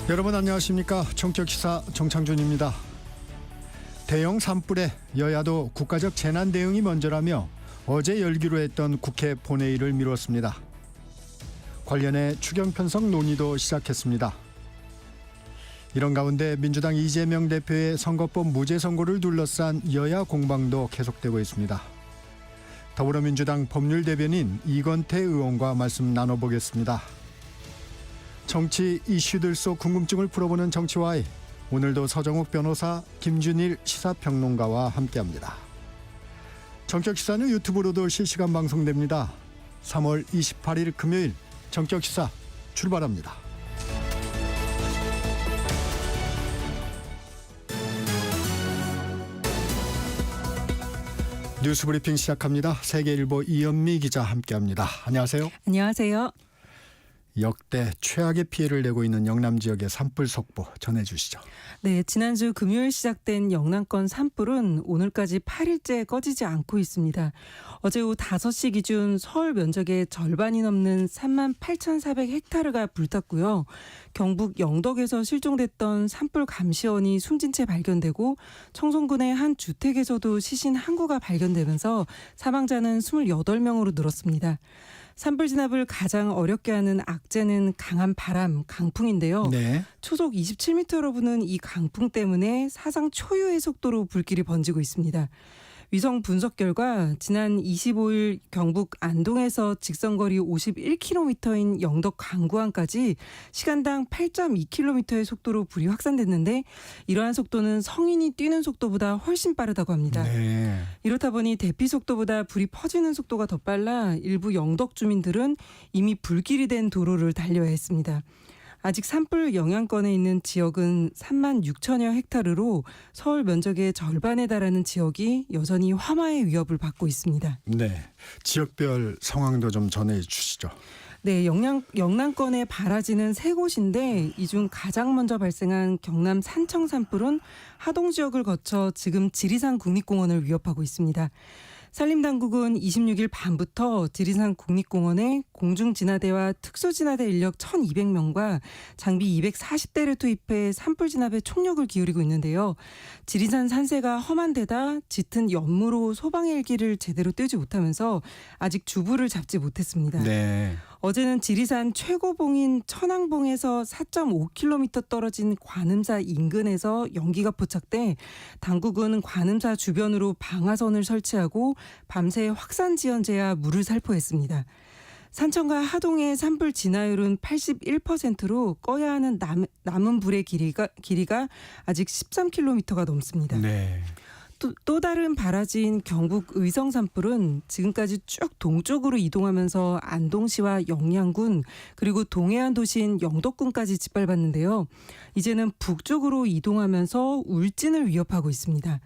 여러분 안녕하십니까. 정격시사 정창준입니다. 대형 산불에 여야도 국가적 재난 대응이 먼저라며 어제 열기로 했던 국회 본회의를 미뤘습니다. 관련해 추경 편성 논의도 시작했습니다. 이런 가운데 민주당 이재명 대표의 선거법 무죄 선고를 둘러싼 여야 공방도 계속되고 있습니다. 더불어민주당 법률대변인 이건태 의원과 말씀 나눠보겠습니다. 정치 이슈들 속 궁금증을 풀어보는 정치와이, 오늘도 서정욱 변호사, 김준일 시사평론가와 함께합니다. 정격시사는 유튜브로도 실시간 방송됩니다. 3월 28일 금요일 정격시사 출발합니다. 뉴스브리핑 시작합니다. 세계일보 이현미 기자 함께합니다. 안녕하세요. 안녕하세요. 역대 최악의 피해를 내고 있는 영남 지역의 산불 속보 전해주시죠. 네, 지난주 금요일 시작된 영남권 산불은 오늘까지 8일째 꺼지지 않고 있습니다. 어제 오후 5시 기준 서울 면적의 절반이 넘는 38,400헥타르가 불탔고요. 경북 영덕에서 실종됐던 산불 감시원이 숨진 채 발견되고 청송군의 한 주택에서도 시신 한 구가 발견되면서 사망자는 28명으로 늘었습니다. 산불 진압을 가장 어렵게 하는 악재는 강한 바람, 강풍인데요. 네. 초속 27m로 부는 이 강풍 때문에 사상 초유의 속도로 불길이 번지고 있습니다. 위성 분석 결과 지난 25일 경북 안동에서 직선거리 51km인 영덕 강구항까지 시간당 8.2km의 속도로 불이 확산됐는데 이러한 속도는 성인이 뛰는 속도보다 훨씬 빠르다고 합니다. 네. 이렇다 보니 대피 속도보다 불이 퍼지는 속도가 더 빨라 일부 영덕 주민들은 이미 불길이 된 도로를 달려야 했습니다. 아직 산불 영향권에 있는 지역은 36,000여 헥타르로 서울 면적의 절반에 달하는 지역이 여전히 화마의 위협을 받고 있습니다. 네, 지역별 상황도 좀 전해 주시죠. 네, 영남권에 발아지는 세 곳인데 이 중 가장 먼저 발생한 경남 산청 산불은 하동 지역을 거쳐 지금 지리산 국립공원을 위협하고 있습니다. 산림당국은 26일 밤부터 지리산 국립공원에 공중진화대와 특수진화대 인력 1,200명과 장비 240대를 투입해 산불 진압에 총력을 기울이고 있는데요. 지리산 산세가 험한 데다 짙은 연무로 소방의 일기를 제대로 떼지 못하면서 아직 주부를 잡지 못했습니다. 네. 어제는 지리산 최고봉인 천왕봉에서 4.5km 떨어진 관음사 인근에서 연기가 포착돼 당국은 관음사 주변으로 방화선을 설치하고 밤새 확산 지연제와 물을 살포했습니다. 산청과 하동의 산불 진화율은 81%로 꺼야 하는 남은 불의 길이가 아직 13km가 넘습니다. 네. 또 다른 발아진 경북 의성 산불은 지금까지 쭉 동쪽으로 이동하면서 안동시와 영양군 그리고 동해안 도시인 영덕군까지 짓밟았는데요. 이제는 북쪽으로 이동하면서 울진을 위협하고 있습니다.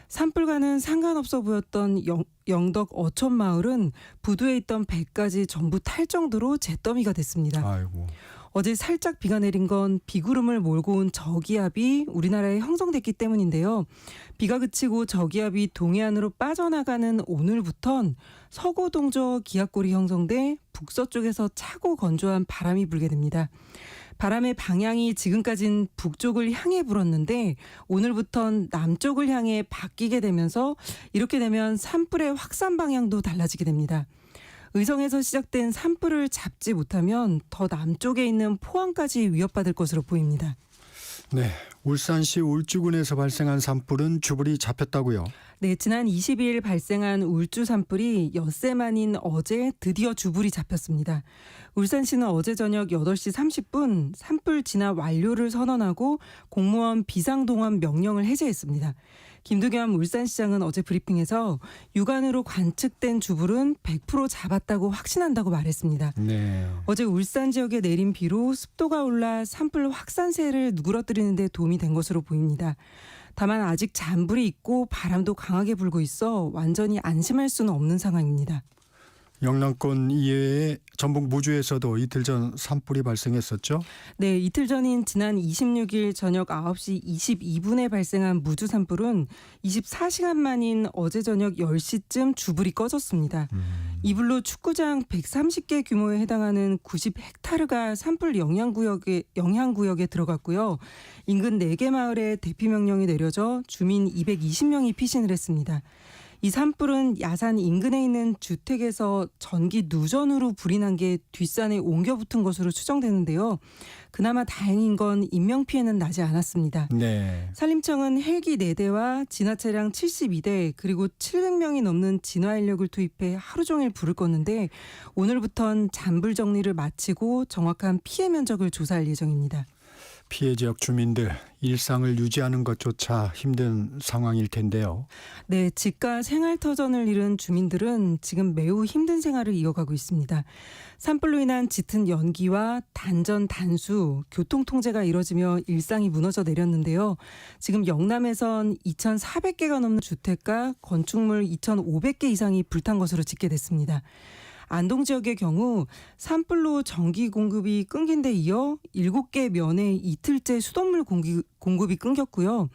산불과는 상관없어 보였던 영덕 어촌마을은 부두에 있던 배까지 전부 탈 정도로 잿더미가 됐습니다. 아이고. 어제 살짝 비가 내린 건 비구름을 몰고 온 저기압이 우리나라에 형성됐기 때문인데요. 비가 그치고 저기압이 동해안으로 빠져나가는 오늘부턴 서고동저 기압골이 형성돼 북서쪽에서 차고 건조한 바람이 불게 됩니다. 바람의 방향이 지금까지는 북쪽을 향해 불었는데 오늘부턴 남쪽을 향해 바뀌게 되면서 이렇게 되면 산불의 확산 방향도 달라지게 됩니다. 의성에서 시작된 산불을 잡지 못하면 더 남쪽에 있는 포항까지 위협받을 것으로 보입니다. 네, 울산시 울주군에서 발생한 산불은 주불이 잡혔다고요? 네, 지난 22일 발생한 울주 산불이 엿새 만인 어제 드디어 주불이 잡혔습니다. 울산시는 어제 저녁 8시 30분 산불 진화 완료를 선언하고 공무원 비상동원 명령을 해제했습니다. 김두겸 울산시장은 어제 브리핑에서 육안으로 관측된 주불은 100% 잡았다고 확신한다고 말했습니다. 네. 어제 울산 지역에 내린 비로 습도가 올라 산불 확산세를 누그러뜨리는 데 도움이 된 것으로 보입니다. 다만 아직 잔불이 있고 바람도 강하게 불고 있어 완전히 안심할 수는 없는 상황입니다. 영남권 이외에 전북 무주에서도 이틀 전 산불이 발생했었죠. 네, 이틀 전인 지난 26일 저녁 9시 22분에 발생한 무주 산불은 24시간 만인 어제 저녁 10시쯤 주불이 꺼졌습니다. 이 불로 축구장 130개 규모에 해당하는 90헥타르가 산불 영향구역에 들어갔고요. 인근 4개 마을에 대피 명령이 내려져 주민 220명이 피신을 했습니다. 이 산불은 야산 인근에 있는 주택에서 전기 누전으로 불이 난 게 뒷산에 옮겨 붙은 것으로 추정되는데요. 그나마 다행인 건 인명피해는 나지 않았습니다. 네. 산림청은 헬기 4대와 진화차량 72대 그리고 700명이 넘는 진화인력을 투입해 하루 종일 불을 껐는데 오늘부턴 잔불 정리를 마치고 정확한 피해 면적을 조사할 예정입니다. 피해 지역 주민들 일상을 유지하는 것조차 힘든 상황일 텐데요. 네, 집과 생활터전을 잃은 주민들은 지금 매우 힘든 생활을 이어가고 있습니다. 산불로 인한 짙은 연기와 단전 단수, 교통통제가 이뤄지며 일상이 무너져 내렸는데요. 지금 영남에선 2,400개가 넘는 주택과 건축물 2,500개 이상이 불탄 것으로 집계됐습니다. 안동 지역의 경우 산불로 전기 공급이 끊긴 데 이어 7개 면에 이틀째 수돗물 공급이 끊겼고요.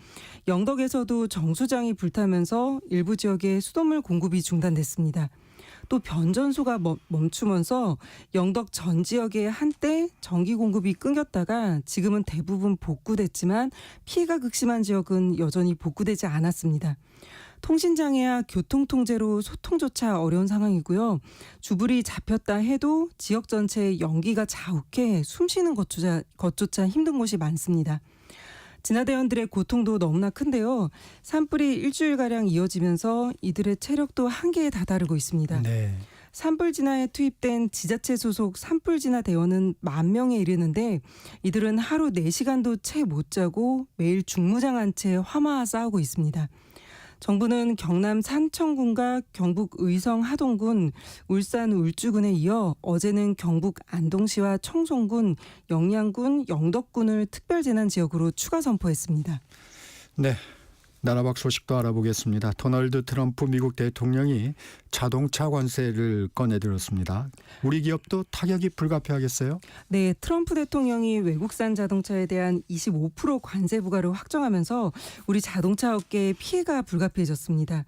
영덕에서도 정수장이 불타면서 일부 지역에 수돗물 공급이 중단됐습니다. 또 변전소가 멈추면서 영덕 전 지역에 한때 전기 공급이 끊겼다가 지금은 대부분 복구됐지만 피해가 극심한 지역은 여전히 복구되지 않았습니다. 통신장애와 교통통제로 소통조차 어려운 상황이고요. 주불이 잡혔다 해도 지역 전체에 연기가 자욱해 숨쉬는 것조차 힘든 곳이 많습니다. 진화대원들의 고통도 너무나 큰데요. 산불이 일주일가량 이어지면서 이들의 체력도 한계에 다다르고 있습니다. 네. 산불 진화에 투입된 지자체 소속 산불 진화 대원은 10,000명에 이르는데 이들은 하루 4시간도 채 못 자고 매일 중무장한 채 화마와 싸우고 있습니다. 정부는 경남 산청군과 경북 의성 하동군, 울산 울주군에 이어 어제는 경북 안동시와 청송군, 영양군, 영덕군을 특별재난지역으로 추가 선포했습니다. 네. 나라 밖 소식도 알아보겠습니다. 도널드 트럼프 미국 대통령이 자동차 관세를 꺼내들었습니다. 우리 기업도 타격이 불가피하겠어요? 네, 트럼프 대통령이 외국산 자동차에 대한 25% 관세 부과를 확정하면서 우리 자동차 업계에 피해가 불가피해졌습니다.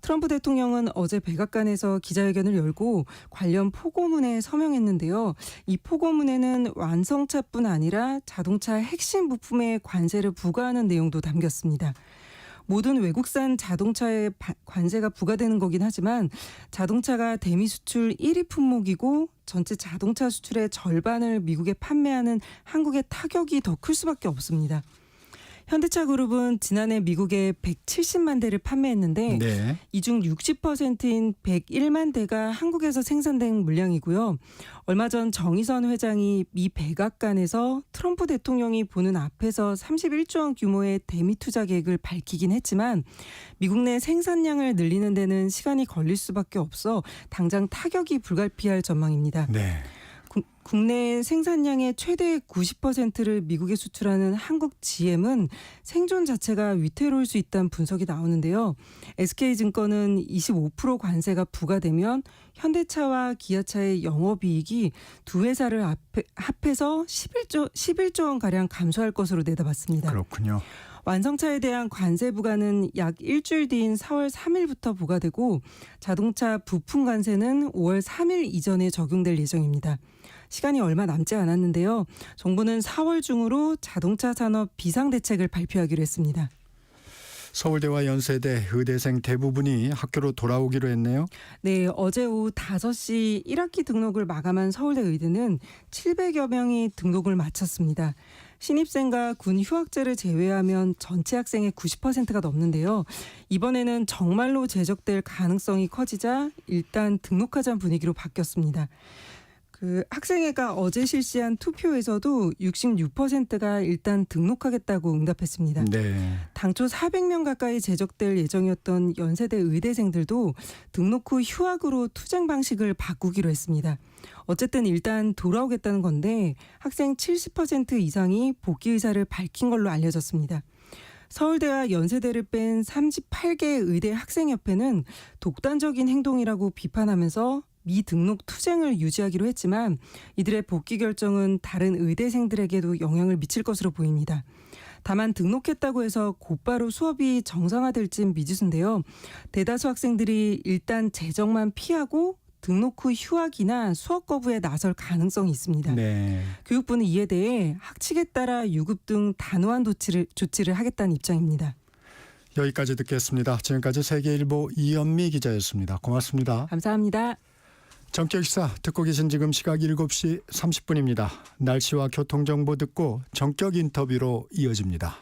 트럼프 대통령은 어제 백악관에서 기자회견을 열고 관련 포고문에 서명했는데요. 이 포고문에는 완성차뿐 아니라 자동차 핵심 부품에 관세를 부과하는 내용도 담겼습니다. 모든 외국산 자동차에 관세가 부과되는 거긴 하지만 자동차가 대미 수출 1위 품목이고 전체 자동차 수출의 절반을 미국에 판매하는 한국의 타격이 더 클 수밖에 없습니다. 현대차 그룹은 지난해 미국에 170만 대를 판매했는데 네. 이 중 60%인 101만 대가 한국에서 생산된 물량이고요. 얼마 전 정의선 회장이 미 백악관에서 트럼프 대통령이 보는 앞에서 31조 원 규모의 대미 투자 계획을 밝히긴 했지만 미국 내 생산량을 늘리는 데는 시간이 걸릴 수밖에 없어 당장 타격이 불가피할 전망입니다. 네. 국내 생산량의 최대 90%를 미국에 수출하는 한국 GM은 생존 자체가 위태로울 수 있다는 분석이 나오는데요. SK증권은 25% 관세가 부과되면 현대차와 기아차의 영업이익이 두 회사를 합해서 11조 원가량 감소할 것으로 내다봤습니다. 그렇군요. 완성차에 대한 관세 부과는 약 일주일 뒤인 4월 3일부터 부과되고 자동차 부품 관세는 5월 3일 이전에 적용될 예정입니다. 시간이 얼마 남지 않았는데요. 정부는 4월 중으로 자동차 산업 비상대책을 발표하기로 했습니다. 서울대와 연세대 의대생 대부분이 학교로 돌아오기로 했네요. 네, 어제 오후 5시 1학기 등록을 마감한 서울대 의대는 700여 명이 등록을 마쳤습니다. 신입생과 군 휴학제를 제외하면 전체 학생의 90%가 넘는데요. 이번에는 정말로 제적될 가능성이 커지자 일단 등록하자는 분위기로 바뀌었습니다. 학생회가 어제 실시한 투표에서도 66%가 일단 등록하겠다고 응답했습니다. 네. 당초 400명 가까이 제적될 예정이었던 연세대 의대생들도 등록 후 휴학으로 투쟁 방식을 바꾸기로 했습니다. 어쨌든 일단 돌아오겠다는 건데 학생 70% 이상이 복귀 의사를 밝힌 걸로 알려졌습니다. 서울대와 연세대를 뺀 38개 의대 학생협회는 독단적인 행동이라고 비판하면서 미등록 투쟁을 유지하기로 했지만 이들의 복귀 결정은 다른 의대생들에게도 영향을 미칠 것으로 보입니다. 다만 등록했다고 해서 곧바로 수업이 정상화될진 미지수인데요. 대다수 학생들이 일단 재정만 피하고 등록 후 휴학이나 수업 거부에 나설 가능성이 있습니다. 네. 교육부는 이에 대해 학칙에 따라 유급 등 단호한 조치를 하겠다는 입장입니다. 여기까지 듣겠습니다. 지금까지 세계일보 이연미 기자였습니다. 고맙습니다. 감사합니다. 전격시사 듣고 계신 지금 시각 7시 30분입니다. 날씨와 교통정보 듣고 전격 인터뷰로 이어집니다.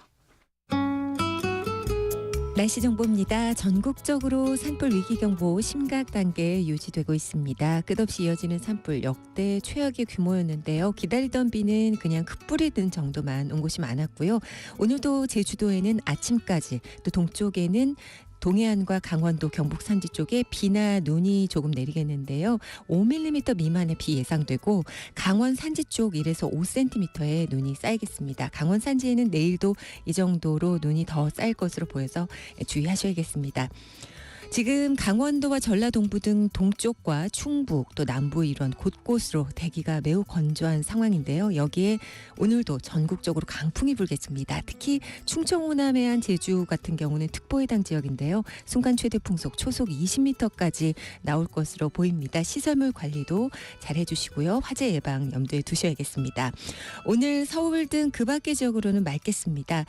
날씨 정보입니다. 전국적으로 산불 위기경보 심각 단계에 유지되고 있습니다. 끝없이 이어지는 산불 역대 최악의 규모였는데요. 기다리던 비는 그냥 흙불이 든 정도만 온 곳이 많았고요. 오늘도 제주도에는 아침까지 또 동쪽에는 동해안과 강원도 경북 산지 쪽에 비나 눈이 조금 내리겠는데요. 5mm 미만의 비 예상되고 강원 산지 쪽 1에서 5cm의 눈이 쌓이겠습니다. 강원 산지에는 내일도 이 정도로 눈이 더 쌓일 것으로 보여서 주의하셔야겠습니다. 지금 강원도와 전라동부 등 동쪽과 충북 또 남부 일원 곳곳으로 대기가 매우 건조한 상황인데요. 여기에 오늘도 전국적으로 강풍이 불겠습니다. 특히 충청 호남 해안 제주 같은 경우는 특보 해당 지역인데요. 순간 최대 풍속 초속 20m까지 나올 것으로 보입니다. 시설물 관리도 잘 해주시고요. 화재 예방 염두에 두셔야겠습니다. 오늘 서울 등 그 밖의 지역으로는 맑겠습니다.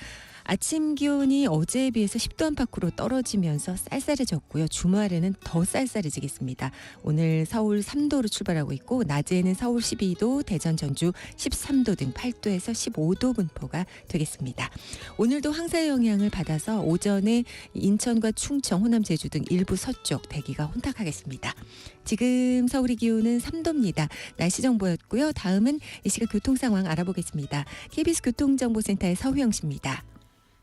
아침 기온이 어제에 비해서 10도 안팎으로 떨어지면서 쌀쌀해졌고요. 주말에는 더 쌀쌀해지겠습니다. 오늘 서울 3도로 출발하고 있고 낮에는 서울 12도, 대전, 전주 13도 등 8도에서 15도 분포가 되겠습니다. 오늘도 황사의 영향을 받아서 오전에 인천과 충청, 호남, 제주 등 일부 서쪽 대기가 혼탁하겠습니다. 지금 서울의 기온은 3도입니다. 날씨 정보였고요. 다음은 이 시각 교통 상황 알아보겠습니다. KBS 교통정보센터의 서hu영 씨입니다.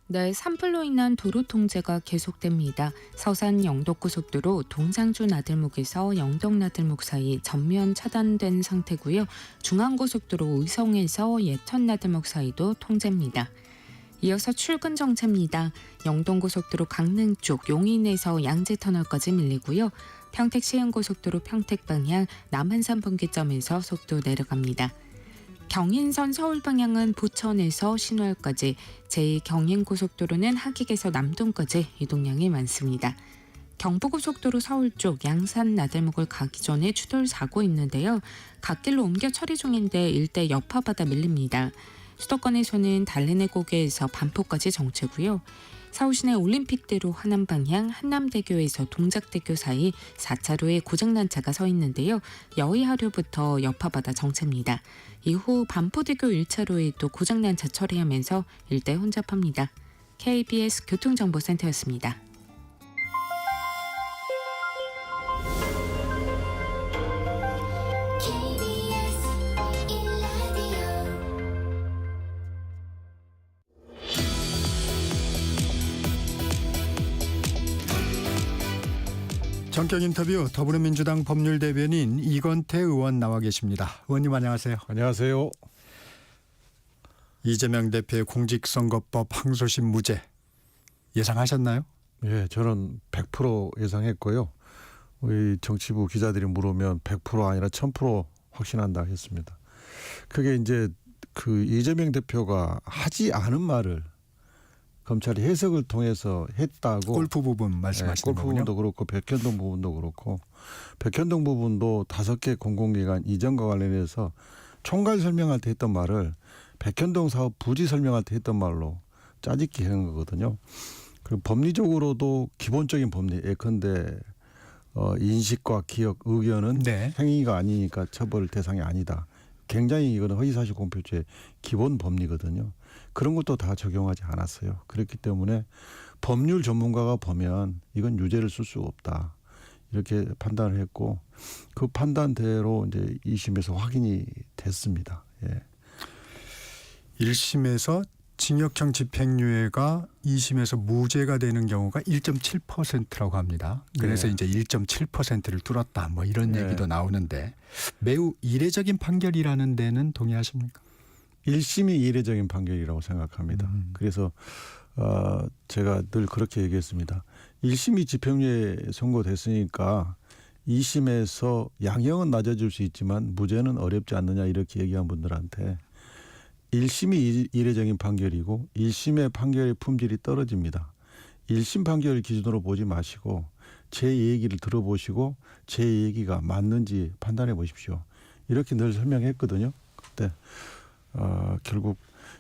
네, 산불로 인한 도로 통제가 계속됩니다. 서산 영덕고속도로 동상주 나들목에서 영덕 나들목 사이 전면 차단된 상태고요. 중앙고속도로 의성에서 예천 나들목 사이도 통제입니다. 이어서 출근 정체입니다. 영동고속도로 강릉 쪽 용인에서 양재터널까지 밀리고요. 평택 시흥고속도로 평택 방향 남한산 분기점에서 속도 내려갑니다. 경인선 서울 방향은 부천에서 신월까지, 제2경인고속도로는 하객에서 남동까지 이동량이 많습니다. 경부고속도로 서울 쪽 양산 나들목을 가기 전에 추돌 사고 있는데요. 갓길로 옮겨 처리 중인데 일대 여파받아 밀립니다. 수도권에서는 달래내 고개에서 반포까지 정체고요. 서울시내 올림픽대로 하남 방향 한남대교에서 동작대교 사이 4차로에 고장난 차가 서 있는데요. 여의하류부터 여파받아 정체입니다. 이후 반포대교 1차로에도 고장난 차 처리하면서 일대 혼잡합니다. KBS 교통정보센터였습니다. 전격 인터뷰 더불어민주당 법률대변인 이건태 의원 나와 계십니다. 의원님 안녕하세요. 안녕하세요. 이재명 대표의 공직선거법 항소심 무죄 예상하셨나요? 예, 저는 100% 예상했고요. 우리 정치부 기자들이 물으면 100% 아니라 1000% 확신한다 했습니다. 그게 이제 그 이재명 대표가 하지 않은 말을 검찰이 해석을 통해서 했다고. 골프 부분 말씀하시는 골프 거군요. 부분도 그렇고 백현동 부분도 그렇고, 백현동 부분도 5개 공공기관 이전과 관련해서 총괄 설명할 때 했던 말을 백현동 사업 부지 설명할 때 했던 말로 짜집기 하는 거거든요. 그리고 법리적으로도 기본적인 법리, 예컨대 인식과 기억, 의견은 네. 행위가 아니니까 처벌 대상이 아니다. 굉장히 이거는 허위사실 공표죄의 기본 법리거든요. 그런 것도 다 적용하지 않았어요. 그렇기 때문에 법률 전문가가 보면 이건 유죄를 쓸 수가 없다, 이렇게 판단을 했고, 그 판단대로 이제 2심에서 확인이 됐습니다. 예. 1심에서 징역형 집행유예가 2심에서 무죄가 되는 경우가 1.7%라고 합니다. 그래서 네. 이제 1.7%를 뚫었다, 뭐 이런 네. 얘기도 나오는데 매우 이례적인 판결이라는 데는 동의하십니까? 1심이 이례적인 판결이라고 생각합니다. 그래서 제가 늘 그렇게 얘기했습니다. 1심이 집행유예 선고됐으니까 2심에서 양형은 낮아질 수 있지만 무죄는 어렵지 않느냐 이렇게 얘기한 분들한테 1심이 이례적인 판결이고 1심의 판결의 품질이 떨어집니다. 1심 판결을 기준으로 보지 마시고 제 얘기를 들어보시고 제 얘기가 맞는지 판단해 보십시오. 이렇게 늘 설명했거든요. 그때 결국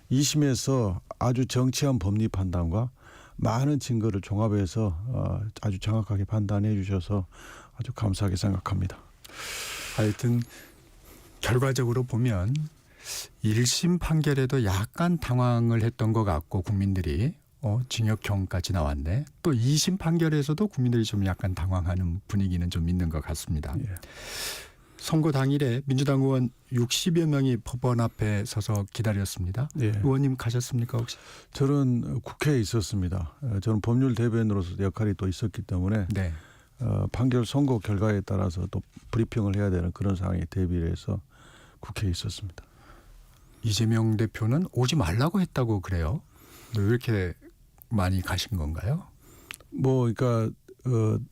2심에서 아주 정치한 법리 판단과 많은 증거를 종합해서 아주 정확하게 판단해 주셔서 아주 감사하게 생각합니다. 하여튼 결과적으로 보면 1심 판결에도 약간 당황을 했던 것 같고 국민들이 징역형까지 나왔네. 또 2심 판결에서도 국민들이 좀 약간 당황하는 분위기는 좀 있는 것 같습니다. 예. 선거 당일에 민주당 의원 60여 명이 법원 앞에 서서 기다렸습니다. 예. 의원님 가셨습니까 혹시? 저는 국회에 있었습니다. 저는 법률 대변인으로서 역할이 또 있었기 때문에 네. 판결 선고 결과에 따라서 또 브리핑을 해야 되는 그런 상황에 대비를 해서 국회에 있었습니다. 이재명 대표는 오지 말라고 했다고 그래요. 왜 이렇게 많이 가신 건가요? 그러니까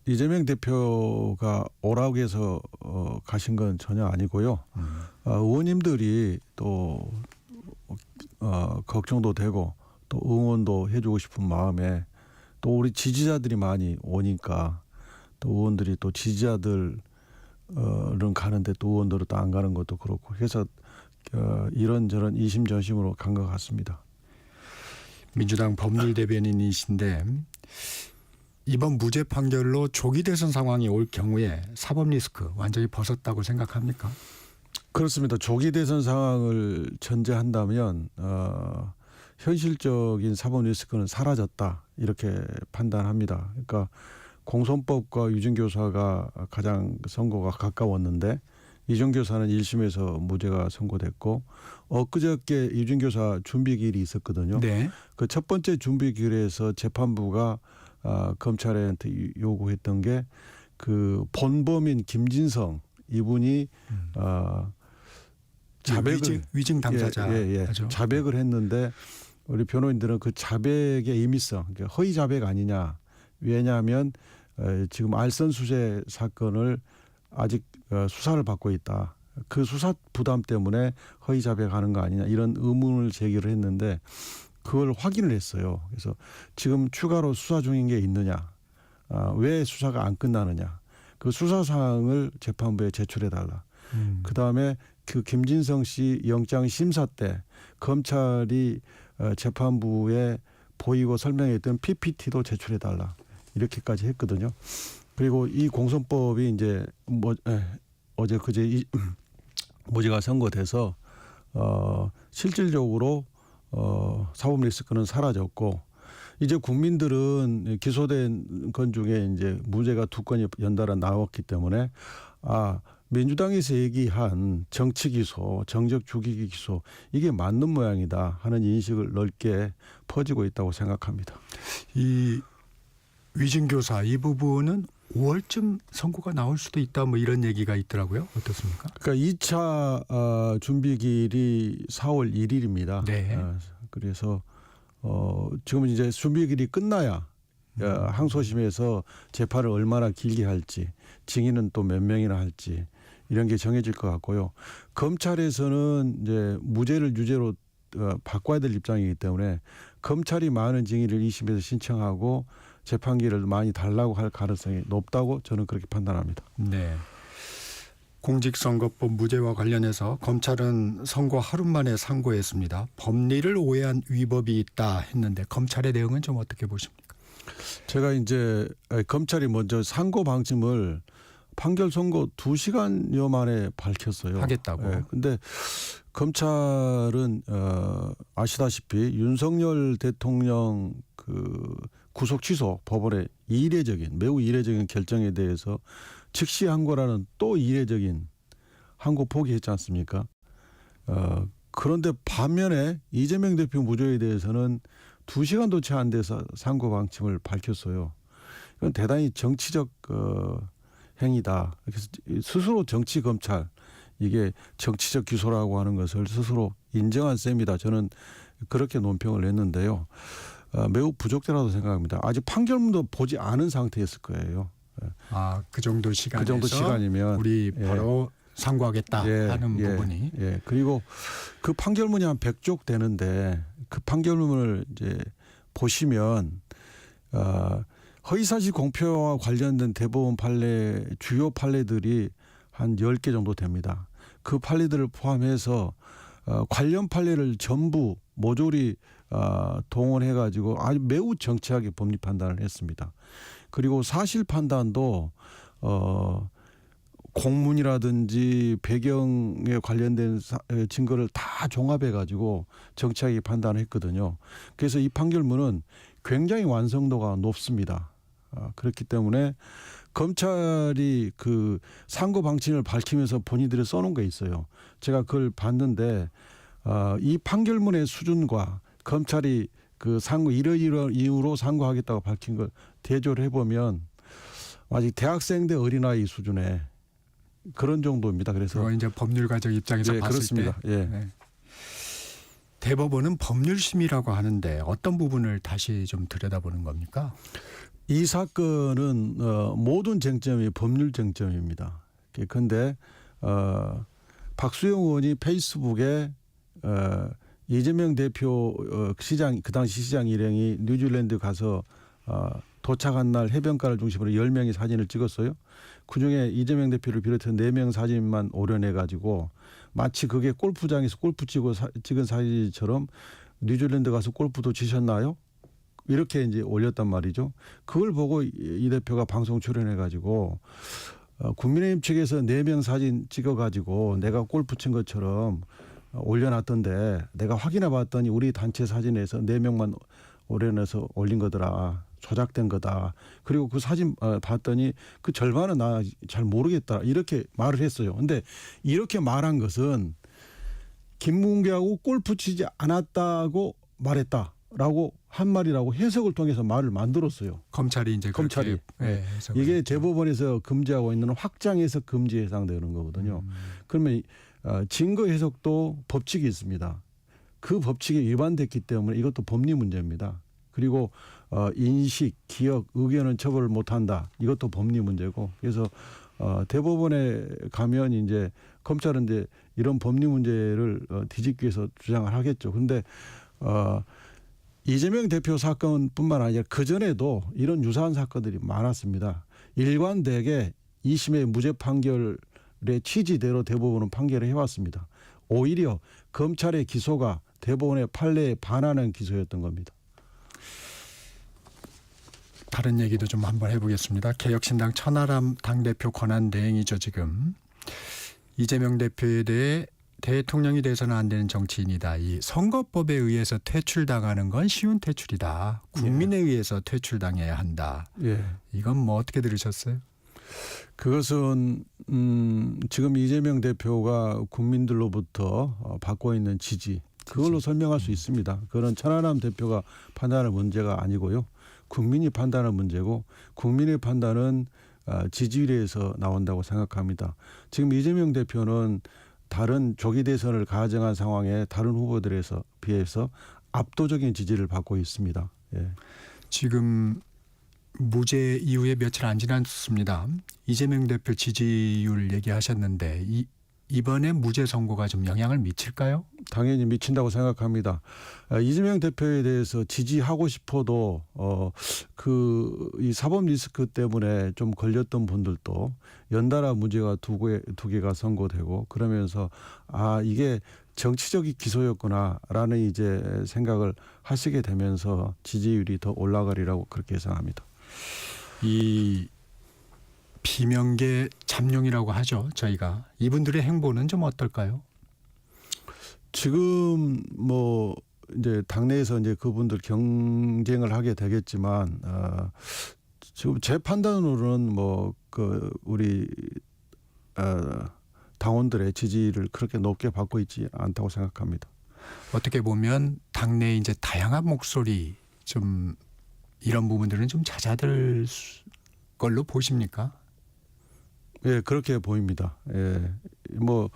이재명 대표가 오라고 해서 가신 건 전혀 아니고요. 의원님들이 또 걱정도 되고 또 응원도 해주고 싶은 마음에 또 우리 지지자들이 많이 오니까 또 의원들이 또 지지자들은 가는데 또 의원들은 또 안 가는 것도 그렇고 해서 이런저런 이심전심으로 간 것 같습니다. 민주당 법률 대변인이신데 이번 무죄 판결로 조기 대선 상황이 올 경우에 사법 리스크 완전히 벗었다고 생각합니까? 그렇습니다. 조기 대선 상황을 전제한다면 현실적인 사법 리스크는 사라졌다 이렇게 판단합니다. 그러니까 공선법과 유증교사가 가장 선고가 가까웠는데 유증교사는 1심에서 무죄가 선고됐고 엊그저께 유증교사 준비기일이 있었거든요. 네. 그 첫 번째 준비기일에서 재판부가 검찰한테 요구했던 게 그 본범인 김진성 이분이 자백을 위증 당사자 하죠. 자백을 했는데 우리 변호인들은 그 자백의 의미성, 그러니까 허위 자백 아니냐. 왜냐하면 지금 알선수재 사건을 아직 수사를 받고 있다. 그 수사 부담 때문에 허위 자백하는 거 아니냐 이런 의문을 제기를 했는데 그걸 확인을 했어요. 그래서 지금 추가로 수사 중인 게 있느냐, 왜 수사가 안 끝나느냐, 그 수사 사항을 재판부에 제출해 달라. 그 다음에 그 김진성 씨 영장 심사 때 검찰이 재판부에 보이고 설명했던 PPT도 제출해 달라. 이렇게까지 했거든요. 그리고 이 공선법이 이제 어제 그제 무죄가 선고돼서 실질적으로 사법 리스크는 사라졌고 이제 국민들은 기소된 건 중에 이제 무죄가 2건이 연달아 나왔기 때문에 민주당에서 얘기한 정치 기소, 정적 죽이기 기소 이게 맞는 모양이다 하는 인식을 넓게 퍼지고 있다고 생각합니다. 이 위증교사 이 부분은 5월쯤 선고가 나올 수도 있다 뭐 이런 얘기가 있더라고요. 어떻습니까? 그러니까 2차 준비기일이 4월 1일입니다. 네. 그래서 지금 이제 준비기일이 끝나야 항소심에서 재판을 얼마나 길게 할지 증인은 또 몇 명이나 할지 이런 게 정해질 것 같고요. 검찰에서는 이제 무죄를 유죄로 바꿔야 될 입장이기 때문에 검찰이 많은 증인을 2심에서 신청하고 재판기를 많이 달라고 할 가능성이 높다고 저는 그렇게 판단합니다. 네. 공직선거법 무죄와 관련해서 검찰은 선고 하루 만에 상고했습니다. 법리를 오해한 위법이 있다 했는데 검찰의 내용은 좀 어떻게 보십니까? 제가 이제 검찰이 먼저 상고 방침을 판결 선고 2시간여 만에 밝혔어요. 하겠다고. 근데 검찰은 아시다시피 윤석열 대통령 그 구속 취소 법원의 매우 이례적인 결정에 대해서 즉시 항고라는 또 이례적인 항고 포기했지 않습니까? 그런데 반면에 이재명 대표 무죄에 대해서는 2시간도 채 안 돼서 상고 방침을 밝혔어요. 이건 대단히 정치적 행위다. 그래서 스스로 정치 검찰 이게 정치적 기소라고 하는 것을 스스로 인정한 셈이다. 저는 그렇게 논평을 냈는데요. 매우 부족하다고 생각합니다. 아직 판결문도 보지 않은 상태였을 거예요. 그 정도 시간에서 그 정도 시간이면 우리 예. 바로 상고하겠다 하는 부분이. 예. 그리고 그 판결문이 한 100쪽 되는데 그 판결문을 이제 보시면 허위사실 공표와 관련된 대법원 판례 주요 판례들이 한 10개 정도 됩니다. 그 판례들을 포함해서 관련 판례를 전부 모조리 동원해 가지고 아주 매우 정치하게 법리 판단을 했습니다. 그리고 사실 판단도 공문이라든지 배경에 관련된 증거를 다 종합해 가지고 정치하게 판단을 했거든요. 그래서 이 판결문은 굉장히 완성도가 높습니다. 그렇기 때문에 검찰이 그 상고 방침을 밝히면서 본인들이 써놓은 게 있어요. 제가 그걸 봤는데 이 판결문의 수준과 검찰이 그 상고 이러이러한 이유로 상고하겠다고 밝힌 걸 대조를 해보면 아직 대학생 대 어린아이 수준의 그런 정도입니다. 그래서 그거 이제 법률가적 입장에서 예, 봤을 그렇습니다. 때 예. 네. 대법원은 법률심이라고 하는데 어떤 부분을 다시 좀 들여다보는 겁니까? 이 사건은 모든 쟁점이 법률 쟁점입니다. 그런데 박수영 의원이 페이스북에 이재명 대표 시장 그 당시 시장 일행이 뉴질랜드 가서 도착한 날 해변가를 중심으로 10명의 사진을 찍었어요. 그중에 이재명 대표를 비롯해 4명 사진만 오려내 가지고 마치 그게 골프장에서 골프 치고 찍은 사진처럼 뉴질랜드 가서 골프도 치셨나요? 이렇게 이제 올렸단 말이죠. 그걸 보고 이 대표가 방송 출연해 가지고 국민의힘 측에서 4명 사진 찍어 가지고 내가 골프 친 것처럼 올려놨던데 내가 확인해 봤더니 우리 단체 사진에서 4명만 오려내서 올린 거더라. 조작된 거다. 그리고 그 사진 봤더니 그 절반은 나 잘 모르겠다. 이렇게 말을 했어요. 근데 이렇게 말한 것은 김문기하고 골프 치지 않았다고 말했다라고 한 말이라고 해석을 통해서 말을 만들었어요. 검찰이 이제 검찰이. 그렇게, 해석을 이게 했죠. 대법원에서 금지하고 있는 확장 해석 금지에 해당되는 거거든요. 그러면 증거 해석도 법칙이 있습니다. 그 법칙에 위반됐기 때문에 이것도 법리 문제입니다. 그리고 인식, 기억, 의견은 처벌을 못한다. 이것도 법리 문제고. 그래서 대법원에 가면 이제 검찰은 이제 이런 법리 문제를 뒤집기 위해서 주장을 하겠죠. 그런데 이재명 대표 사건뿐만 아니라 그 전에도 이런 유사한 사건들이 많았습니다. 일관되게 2심의 무죄 판결의 취지대로 대법원은 판결을 해왔습니다. 오히려 검찰의 기소가 대법원의 판례에 반하는 기소였던 겁니다. 다른 얘기도 좀 한번 해보겠습니다. 개혁신당 천하람 당대표 권한대행이죠 지금. 이재명 대표에 대해 대통령이 돼서는 안 되는 정치인이다. 이 선거법에 의해서 퇴출당하는 건 쉬운 퇴출이다. 국민에 의해서 퇴출당해야 한다. 예. 이건 뭐 어떻게 들으셨어요? 그것은 지금 이재명 대표가 국민들로부터 받고 있는 지지 그걸로 설명할 수 있습니다. 그건 천하람 대표가 판단할 문제가 아니고요. 국민이 판단할 문제고 국민의 판단은 지지율에서 나온다고 생각합니다. 지금 이재명 대표는 다른 조기 대선을 가정한 상황에 다른 후보들에서 비해서 압도적인 지지를 받고 있습니다. 예. 지금 무죄 이후에 며칠 안 지났습니다. 이재명 대표 지지율 얘기하셨는데 이번에 무죄 선고가 좀 영향을 미칠까요? 당연히 미친다고 생각합니다. 이재명 대표에 대해서 지지하고 싶어도 이 사법 리스크 때문에 좀 걸렸던 분들도 연달아 무죄가 두 개가 선고되고 그러면서 이게 정치적인 기소였구나라는 이제 생각을 하시게 되면서 지지율이 더 올라가리라고 그렇게 예상합니다. 이 비명계 잠룡이라고 하죠. 저희가 이분들의 행보는 좀 어떨까요? 지금 뭐 이제 당내에서 이제 그분들 경쟁을 하게 되겠지만 지금 제 판단으로는 뭐 우리 당원들의 지지를 그렇게 높게 받고 있지 않다고 생각합니다. 어떻게 보면 당내 이제 다양한 목소리 좀 이런 부분들은 좀 잦아들 걸로 보십니까? 예, 그렇게 보입니다. 예. 뭐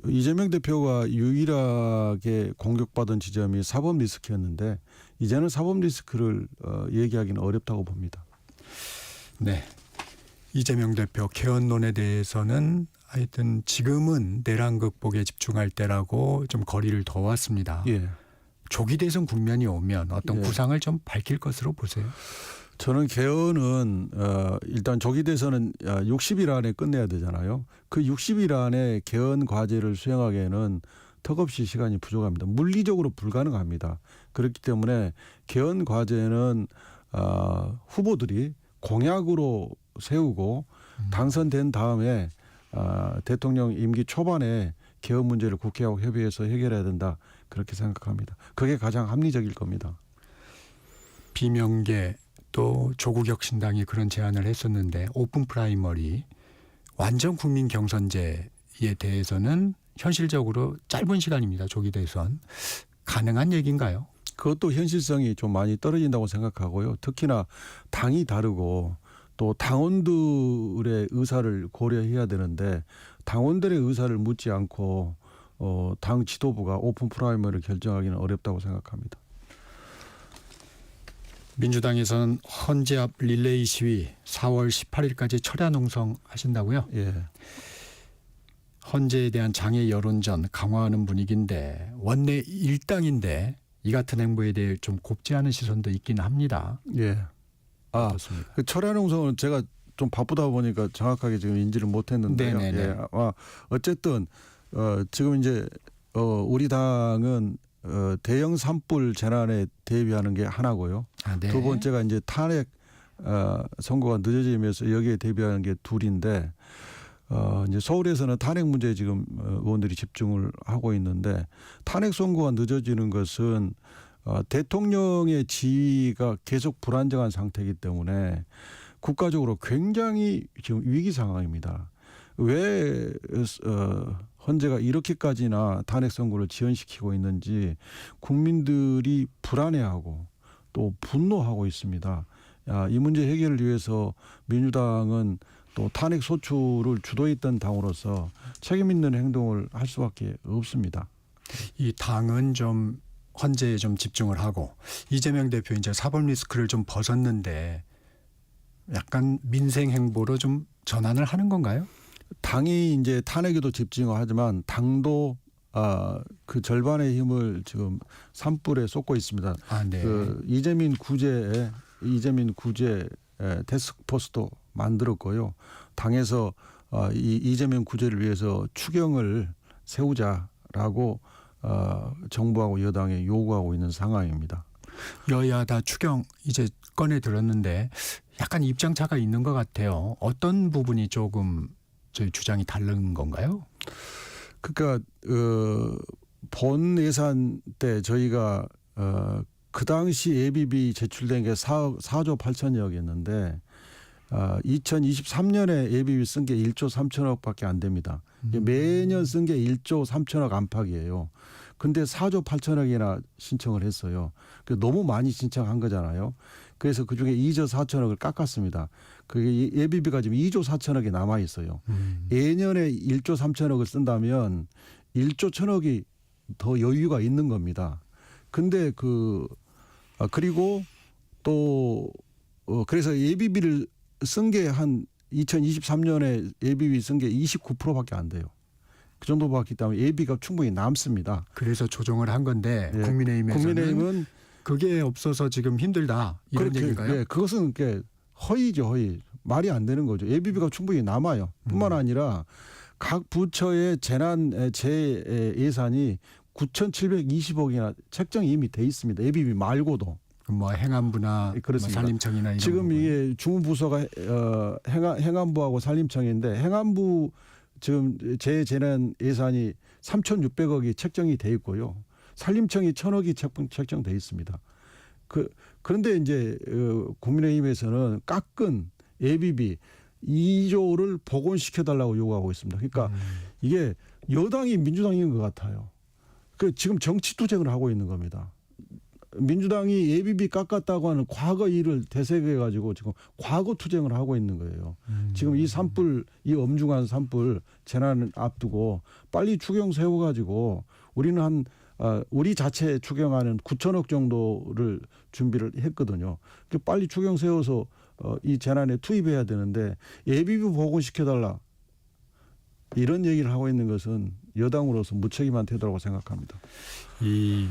이재명 대표가 유일하게 공격받은 지점이 사법 리스크였는데 이제는 사법 리스크를 얘기하기는 어렵다고 봅니다. 네. 이재명 대표 개헌론에 대해서는 하여튼 지금은 내란 극복에 집중할 때라고 좀 거리를 둬왔습니다. 예. 조기 대선 국면이 오면 어떤 예. 구상을 좀 밝힐 것으로 보세요. 저는 개헌은 일단 조기 대선은 60일 안에 끝내야 되잖아요. 그 60일 안에 개헌 과제를 수행하기에는 턱없이 시간이 부족합니다. 물리적으로 불가능합니다. 그렇기 때문에 개헌 과제는 후보들이 공약으로 세우고 당선된 다음에 대통령 임기 초반에 개헌 문제를 국회하고 협의해서 해결해야 된다. 그렇게 생각합니다. 그게 가장 합리적일 겁니다. 비명계 또 조국혁신당이 그런 제안을 했었는데 오픈 프라이머리 완전 국민 경선제에 대해서는 현실적으로 짧은 시간입니다. 조기 대선 가능한 얘기인가요? 그것도 현실성이 좀 많이 떨어진다고 생각하고요. 특히나 당이 다르고 또 당원들의 의사를 고려해야 되는데 당원들의 의사를 묻지 않고 당 지도부가 오픈 프라이머리를 결정하기는 어렵다고 생각합니다. 민주당에서는 헌재 앞 릴레이 시위 4월 18일까지 철야 농성하신다고요? 예. 헌재에 대한 장애 여론전 강화하는 분위기인데 원내 일당인데 이 같은 행보에 대해 좀 곱지 않은 시선도 있긴 합니다. 예. 어떻습니까? 그 철야농성은 제가 좀 바쁘다 보니까 정확하게 지금 인지를 못했는데요. 네네네. 예. 어쨌든 지금 이제 우리 당은 대형 산불 재난에 대비하는 게 하나고요. 아, 네. 두 번째가 이제 탄핵 선고가 늦어지면서 여기에 대비하는 게 둘인데 이제 서울에서는 탄핵 문제에 지금 의원들이 집중을 하고 있는데 탄핵 선고가 늦어지는 것은 대통령의 지위가 계속 불안정한 상태이기 때문에 국가적으로 굉장히 지금 위기 상황입니다. 왜 헌재가 이렇게까지나 탄핵 선고를 지연시키고 있는지 국민들이 불안해하고 또 분노하고 있습니다. 이 문제 해결을 위해서 민주당은 또 탄핵 소추를 주도했던 당으로서 책임 있는 행동을 할 수밖에 없습니다. 이 당은 좀 헌재에 좀 집중을 하고 이재명 대표 이제 사법 리스크를 좀 벗었는데 약간 민생 행보로 좀 전환을 하는 건가요? 당이 이제 탄핵에도 집중하지만 당도 그 절반의 힘을 지금 산불에 쏟고 있습니다. 아, 네. 그 이재민 구제 태스크포스도 만들었고요. 당에서 이 이재명 구제를 위해서 추경을 세우자라고 정부하고 여당에 요구하고 있는 상황입니다. 여야 다 추경 이제 꺼내 들었는데 약간 입장차가 있는 것 같아요. 어떤 부분이 조금 저희 주장이 다른 건가요? 그러니까 본 예산 때 저희가 그 당시 예비비 제출된 게 4조 8천억이었는데 2023년에 예비비 쓴 게 1조 3천억밖에 안 됩니다. 매년 쓴 게 1조 3천억 안팎이에요. 근데 4조 8천억이나 신청을 했어요. 너무 많이 신청한 거잖아요. 그래서 그중에 2조 4천억을 깎았습니다. 그게 예비비가 지금 2조 4천억이 남아 있어요. 예년에 1조 3천억을 쓴다면 1조 1천억이 더 여유가 있는 겁니다. 근데 그리고 또 그래서 예비비를 쓴 게 한 2023년에 예비비 쓴 게 29%밖에 안 돼요. 그 정도 받기 때문에 예비가 충분히 남습니다. 그래서 조정을 한 건데 예. 국민의힘에서는 국민의힘은 그게 없어서 지금 힘들다 이런 얘기인가요? 예, 그것은 허위죠, 허위. 말이 안 되는 거죠. 예비비가 충분히 남아요. 뿐만 아니라 각 부처의 재해 예산이 9,720억이나 책정이 이미 돼 있습니다. 예비비 말고도. 뭐 행안부나 뭐 그렇습니다. 산림청이나 이런 지금 부분. 이게 주무부서가 행안부하고 산림청인데 행안부 지금 재난 예산이 3,600억이 책정이 돼 있고요. 산림청이 1,000억이 책정돼 있습니다. 그런데 이제 국민의힘에서는 깎은 예비비 2조를 복원시켜달라고 요구하고 있습니다. 그러니까 이게 여당이 민주당인 것 같아요. 지금 정치 투쟁을 하고 있는 겁니다. 민주당이 예비비 깎았다고 하는 과거 일을 되새겨가지고 지금 과거 투쟁을 하고 있는 거예요. 지금 이 엄중한 산불 재난을 앞두고 빨리 추경 세워가지고 우리는 우리 자체 추경하는 9천억 정도를 준비를 했거든요. 빨리 추경 세워서 이 재난에 투입해야 되는데 예비비 보건시켜달라 이런 얘기를 하고 있는 것은 여당으로서 무책임한 태도라고 생각합니다. 이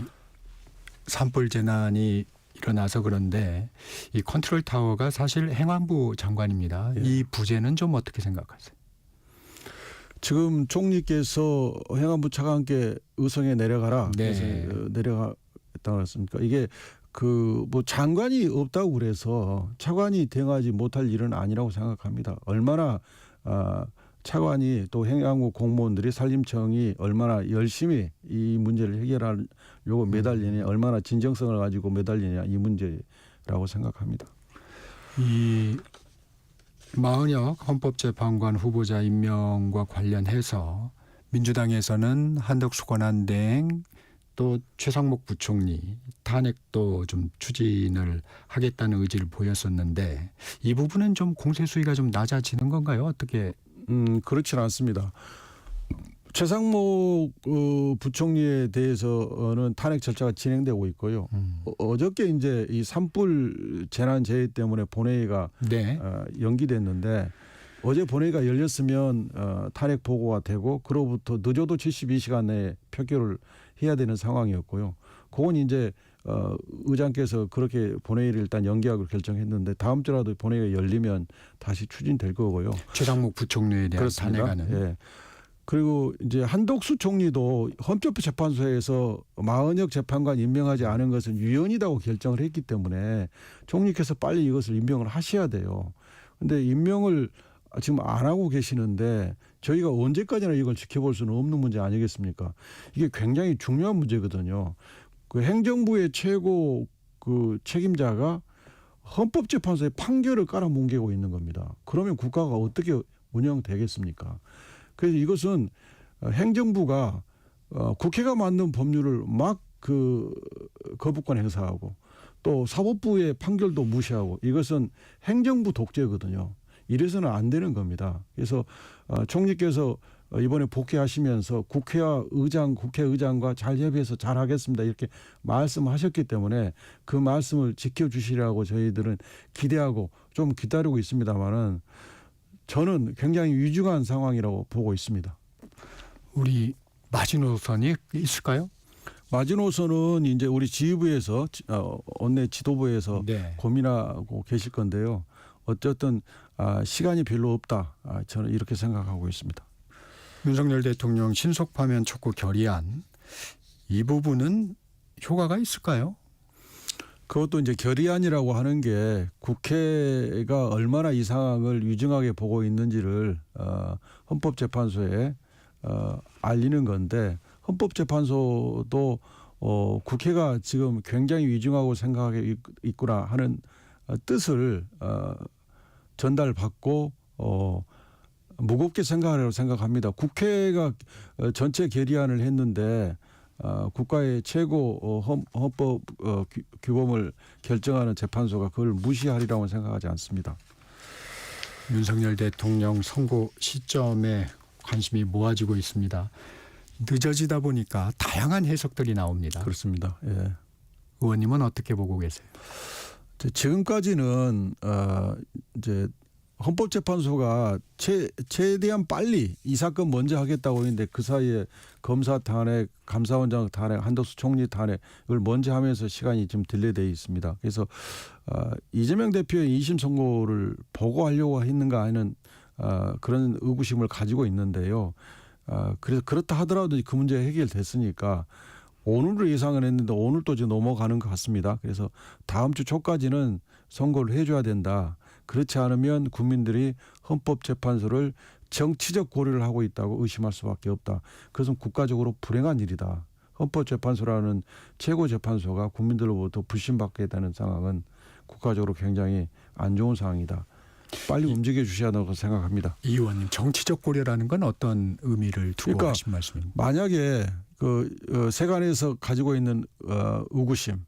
산불 재난이 일어나서 그런데 이 컨트롤 타워가 사실 행안부 장관입니다. 예. 이 부재는 좀 어떻게 생각하세요? 지금 총리께서 행안부 차관께 의성에 내려가라. 네. 그래서 내려갔다고 했습니까? 이게 그 뭐 장관이 없다고 그래서 차관이 대응하지 못할 일은 아니라고 생각합니다. 얼마나 차관이 또 행안부 공무원들이 산림청이 얼마나 열심히 이 문제를 해결하려고 매달리냐, 얼마나 진정성을 가지고 매달리냐 이 문제라고 생각합니다. 이 마은혁 헌법재판관 후보자 임명과 관련해서 민주당에서는 한덕수 권한대행 또 최상목 부총리 탄핵도 좀 추진을 하겠다는 의지를 보였었는데 이 부분은 좀 공세 수위가 좀 낮아지는 건가요? 어떻게? 그렇지는 않습니다. 최상목 부총리에 대해서는 탄핵 절차가 진행되고 있고요. 어저께 이제 이 산불 재난재해 때문에 본회의가 네. 연기됐는데 어제 본회의가 열렸으면 탄핵 보고가 되고 그로부터 늦어도 72시간 내에 표결을 해야 되는 상황이었고요. 그건 이제 의장께서 그렇게 본회의를 일단 연기하기로 결정했는데 다음 주라도 본회의가 열리면 다시 추진될 거고요. 최상목 부총리에 대한 그렇습니다. 탄핵안은. 예. 그리고 이제 한덕수 총리도 헌법재판소에서 마은혁 재판관 임명하지 않은 것은 위헌이라고 결정을 했기 때문에 총리께서 빨리 이것을 임명을 하셔야 돼요. 그런데 임명을 지금 안 하고 계시는데 저희가 언제까지나 이걸 지켜볼 수는 없는 문제 아니겠습니까? 이게 굉장히 중요한 문제거든요. 그 행정부의 최고 그 책임자가 헌법재판소에 판결을 깔아뭉개고 있는 겁니다. 그러면 국가가 어떻게 운영되겠습니까? 그래서 이것은 행정부가 국회가 만든 법률을 막 그 거부권 행사하고 또 사법부의 판결도 무시하고 이것은 행정부 독재거든요. 이래서는 안 되는 겁니다. 그래서 총리께서 이번에 복귀하시면서 국회의장과 잘 협의해서 잘 하겠습니다. 이렇게 말씀하셨기 때문에 그 말씀을 지켜주시라고 저희들은 기대하고 좀 기다리고 있습니다만은 저는 굉장히 위중한 상황이라고 보고 있습니다. 우리 마지노선이 있을까요? 마지노선은 이제 우리 지휘부에서 원내 지도부에서 네. 고민하고 계실 건데요. 어쨌든 시간이 별로 없다. 저는 이렇게 생각하고 있습니다. 윤석열 대통령 신속 파면 촉구 결의안 이 부분은 효과가 있을까요? 그것도 이제 결의안이라고 하는 게 국회가 얼마나 이 상황을 위중하게 보고 있는지를 헌법재판소에 알리는 건데 헌법재판소도 국회가 지금 굉장히 위중하고 생각하고 있구나 하는 뜻을 전달받고 무겁게 생각하라고 생각합니다. 국회가 전체 결의안을 했는데 국가의 최고 헌법 규범을 결정하는 재판소가 그걸 무시하리라고 생각하지 않습니다. 윤석열 대통령 선고 시점에 관심이 모아지고 있습니다. 늦어지다 보니까 다양한 해석들이 나옵니다. 그렇습니다. 예. 의원님은 어떻게 보고 계세요? 지금까지는 이제 헌법재판소가 최대한 빨리 이 사건 먼저 하겠다고 했는데 그 사이에 검사 탄핵, 감사원장 탄핵, 한덕수 총리 탄핵을 먼저 하면서 시간이 좀 딜레이되어 있습니다. 그래서 이재명 대표의 2심 선고를 보고하려고 했는가 하는 그런 의구심을 가지고 있는데요. 그래서 그렇다 하더라도 그 문제가 해결됐으니까 오늘을 예상을 했는데 오늘 또 지금 넘어가는 것 같습니다. 그래서 다음 주 초까지는 선고를 해줘야 된다. 그렇지 않으면 국민들이 헌법재판소를 정치적 고려를 하고 있다고 의심할 수밖에 없다. 그것은 국가적으로 불행한 일이다. 헌법재판소라는 최고재판소가 국민들로부터 불신받게 되는 상황은 국가적으로 굉장히 안 좋은 상황이다. 빨리 움직여 주셔야 한다고 생각합니다. 이 의원님 정치적 고려라는 건 어떤 의미를 두고 그러니까 하신 말씀입니까? 만약에 세간에서 가지고 있는 의구심,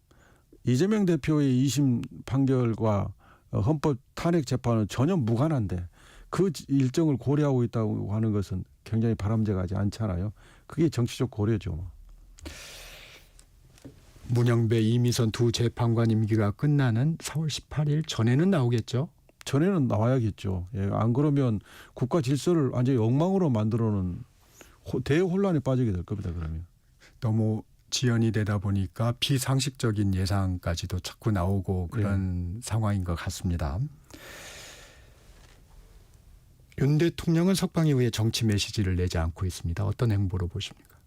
이재명 대표의 2심 판결과 헌법 탄핵 재판은 전혀 무관한데 그 일정을 고려하고 있다고 하는 것은 굉장히 바람직하지 않잖아요. 그게 정치적 고려죠. 문영배, 이미선 두 재판관 임기가 끝나는 4월 18일 전에는 나오겠죠? 전에는 나와야겠죠. 예, 안 그러면 국가 질서를 완전히 엉망으로 만들어놓은 대혼란에 빠지게 될 겁니다. 그러면. 너무 지연이 되다 보니까 비상식적인 예상까지도 자꾸 나오고 그런 상황인 것 같습니다. 윤 대통령은 석방 이후에 정치 메시지를 내지 않고 있습니다. 어떤 행보로 보십니까?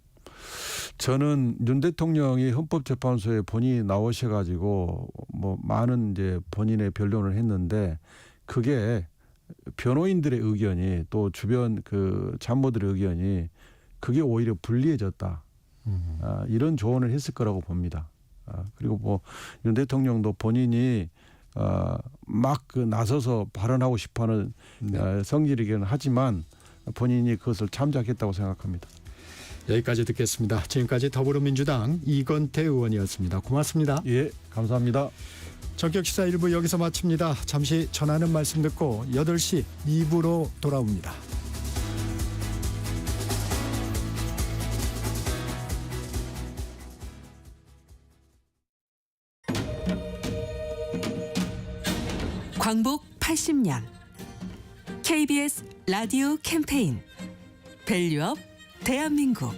저는 윤 대통령이 헌법재판소에 본인이 나오셔가지고 뭐 많은 이제 본인의 변론을 했는데 그게 변호인들의 의견이 또 주변 그 참모들의 의견이 그게 오히려 불리해졌다. 이런 조언을 했을 거라고 봅니다. 그리고 뭐 윤 대통령도 본인이 막 그 나서서 발언하고 싶어하는 성질이기는 하지만 본인이 그것을 참작했다고 생각합니다. 여기까지 듣겠습니다. 지금까지 더불어민주당 이건태 의원이었습니다. 고맙습니다. 예, 감사합니다. 전격시사 1부 여기서 마칩니다. 잠시 전하는 말씀 듣고 8시 2부로 돌아옵니다. 광복 80년 KBS 라디오 캠페인 밸류업 대한민국.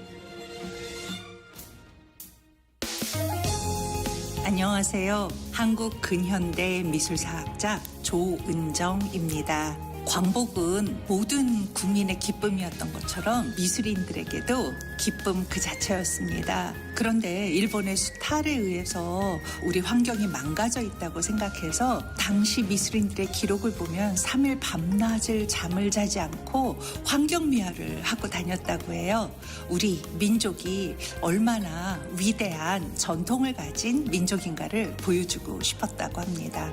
안녕하세요. 한국 근현대 미술사학자 조은정입니다. 광복은 모든 국민의 기쁨이었던 것처럼 미술인들에게도 기쁨 그 자체였습니다. 그런데 일본의 수탈에 의해서 우리 환경이 망가져 있다고 생각해서 당시 미술인들의 기록을 보면 3일 밤낮을 잠을 자지 않고 환경 미화를 하고 다녔다고 해요. 우리 민족이 얼마나 위대한 전통을 가진 민족인가를 보여주고 싶었다고 합니다.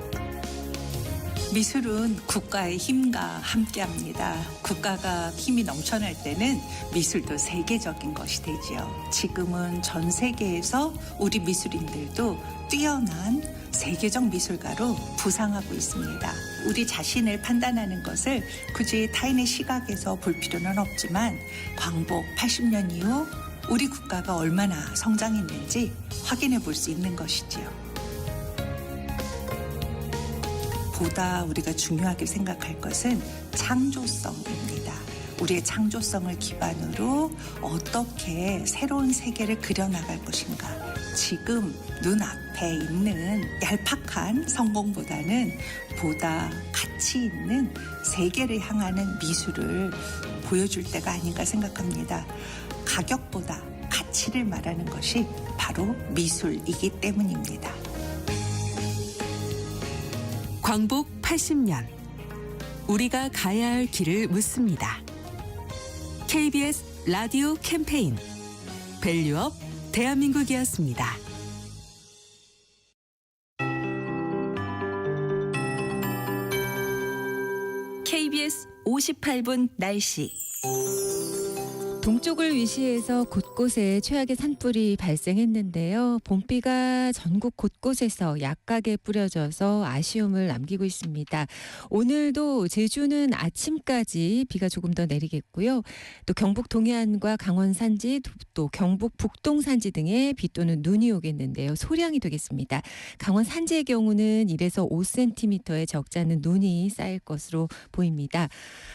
미술은 국가의 힘과 함께합니다. 국가가 힘이 넘쳐날 때는 미술도 세계적인 것이 되지요. 지금은 전 세계에서 우리 미술인들도 뛰어난 세계적 미술가로 부상하고 있습니다. 우리 자신을 판단하는 것을 굳이 타인의 시각에서 볼 필요는 없지만 광복 80년 이후 우리 국가가 얼마나 성장했는지 확인해 볼 수 있는 것이지요. 보다 우리가 중요하게 생각할 것은 창조성입니다. 우리의 창조성을 기반으로 어떻게 새로운 세계를 그려나갈 것인가. 지금 눈앞에 있는 얄팍한 성공보다는 보다 가치 있는 세계를 향하는 미술을 보여줄 때가 아닌가 생각합니다. 가격보다 가치를 말하는 것이 바로 미술이기 때문입니다. 광복 80년 우리가 가야 할 길을 묻습니다. KBS 라디오 캠페인 밸류업 대한민국이었습니다. KBS 58분 날씨. 동쪽을 위시해서 곳곳에 최악의 산불이 발생했는데요. 봄비가 전국 곳곳에서 약하게 뿌려져서 아쉬움을 남기고 있습니다. 오늘도 제주는 아침까지 비가 조금 더 내리겠고요. 또 경북 동해안과 강원 산지, 또 경북 북동 산지 등에 비 또는 눈이 오겠는데요. 소량이 되겠습니다. 강원 산지의 경우는 1에서 5cm의 적지 않은 눈이 쌓일 것으로 보입니다.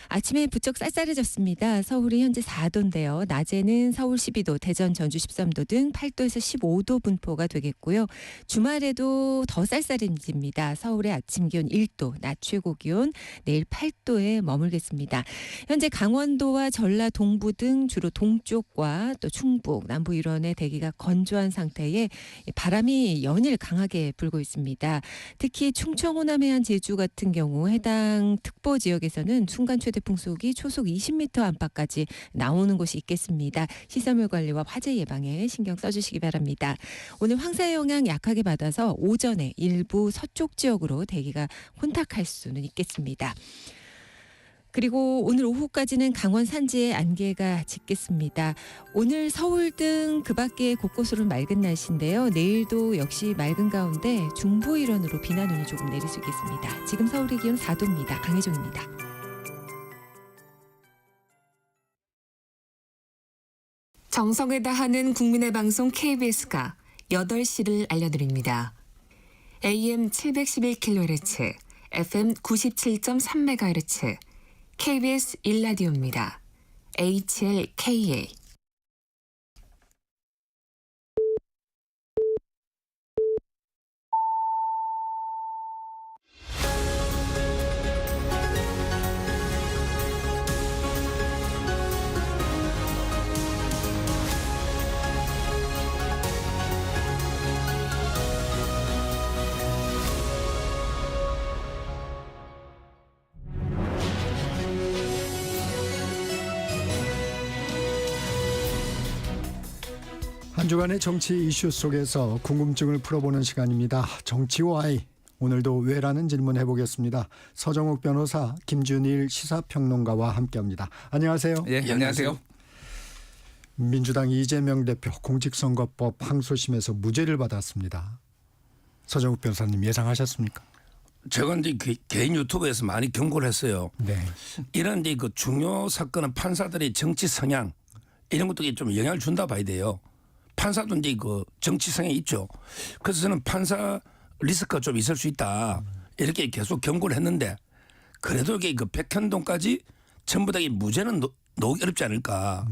아침에 부쩍 쌀쌀해졌습니다. 서울이 현재 4도인데요. 낮에는 서울 12도, 대전, 전주 13도 등 8도에서 15도 분포가 되겠고요. 주말에도 더 쌀쌀해집니다. 서울의 아침 기온 1도, 낮 최고 기온 내일 8도에 머물겠습니다. 현재 강원도와 전라 동부 등 주로 동쪽과 또 충북, 남부 일원의 대기가 건조한 상태에 바람이 연일 강하게 불고 있습니다. 특히 충청, 호남, 해안, 제주 같은 경우 해당 특보 지역에서는 순간 최대 풍속이 초속 20m 안팎까지 나오는 곳이 있겠습니다. 시설물 관리와 화재 예방에 신경 써주시기 바랍니다. 오늘 황사의 영향 약하게 받아서 오전에 일부 서쪽 지역으로 대기가 혼탁할 수는 있겠습니다. 그리고 오늘 오후까지는 강원 산지에 안개가 짙겠습니다. 오늘 서울 등 그 밖에 곳곳으로 맑은 날씨인데요. 내일도 역시 맑은 가운데 중부 일원으로 비나 눈이 조금 내릴 수 있겠습니다. 지금 서울의 기온 4도입니다. 강혜종입니다. 정성을 다하는 국민의 방송 KBS가 8시를 알려드립니다. AM 711kHz, FM 97.3MHz KBS 1라디오입니다. HLKA 한 주간의 정치 이슈 속에서 궁금증을 풀어보는 시간입니다. 정치와이. 오늘도 왜라는 질문 해보겠습니다. 서정욱 변호사, 김준일 시사평론가와 함께합니다. 안녕하세요. 예, 안녕하세요. 민주당 이재명 대표 공직선거법 항소심에서 무죄를 받았습니다. 서정욱 변호사님 예상하셨습니까? 제가 이제 개인 유튜브에서 많이 경고를 했어요. 네. 이런 이제 그 중요 사건은 판사들의 정치 성향 이런 것도 좀 영향을 준다 봐야 돼요. 판사도 이제 그 정치 성향이 있죠. 그래서 저는 판사 리스크가 좀 있을 수 있다 이렇게 계속 경고를 했는데 그래도 이게 그 백현동까지 전부 다 이 무죄는 나오기 어렵지 않을까.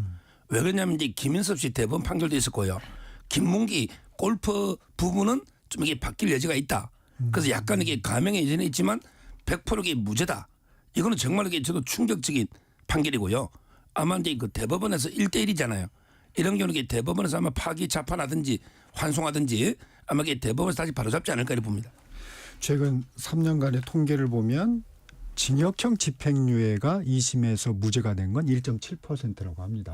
왜 그러냐면 이제 김인섭 씨 대법원 판결도 있었고요. 김문기 골프 부분은 좀 이게 바뀔 여지가 있다. 그래서 약간 이게 감형의 여지는 있지만 100% 이게 무죄다. 이거는 정말 이게 저도 충격적인 판결이고요. 아마 이제 그 대법원에서 1대1이잖아요. 이런 경우는 이게 대법원에서 아마 파기 재판하든지 환송하든지 아마 이게 대법원에서 다시 바로잡지 않을까 이렇게 봅니다. 최근 3년간의 통계를 보면 징역형 집행유예가 2심에서 무죄가 된 건 1.7%라고 합니다.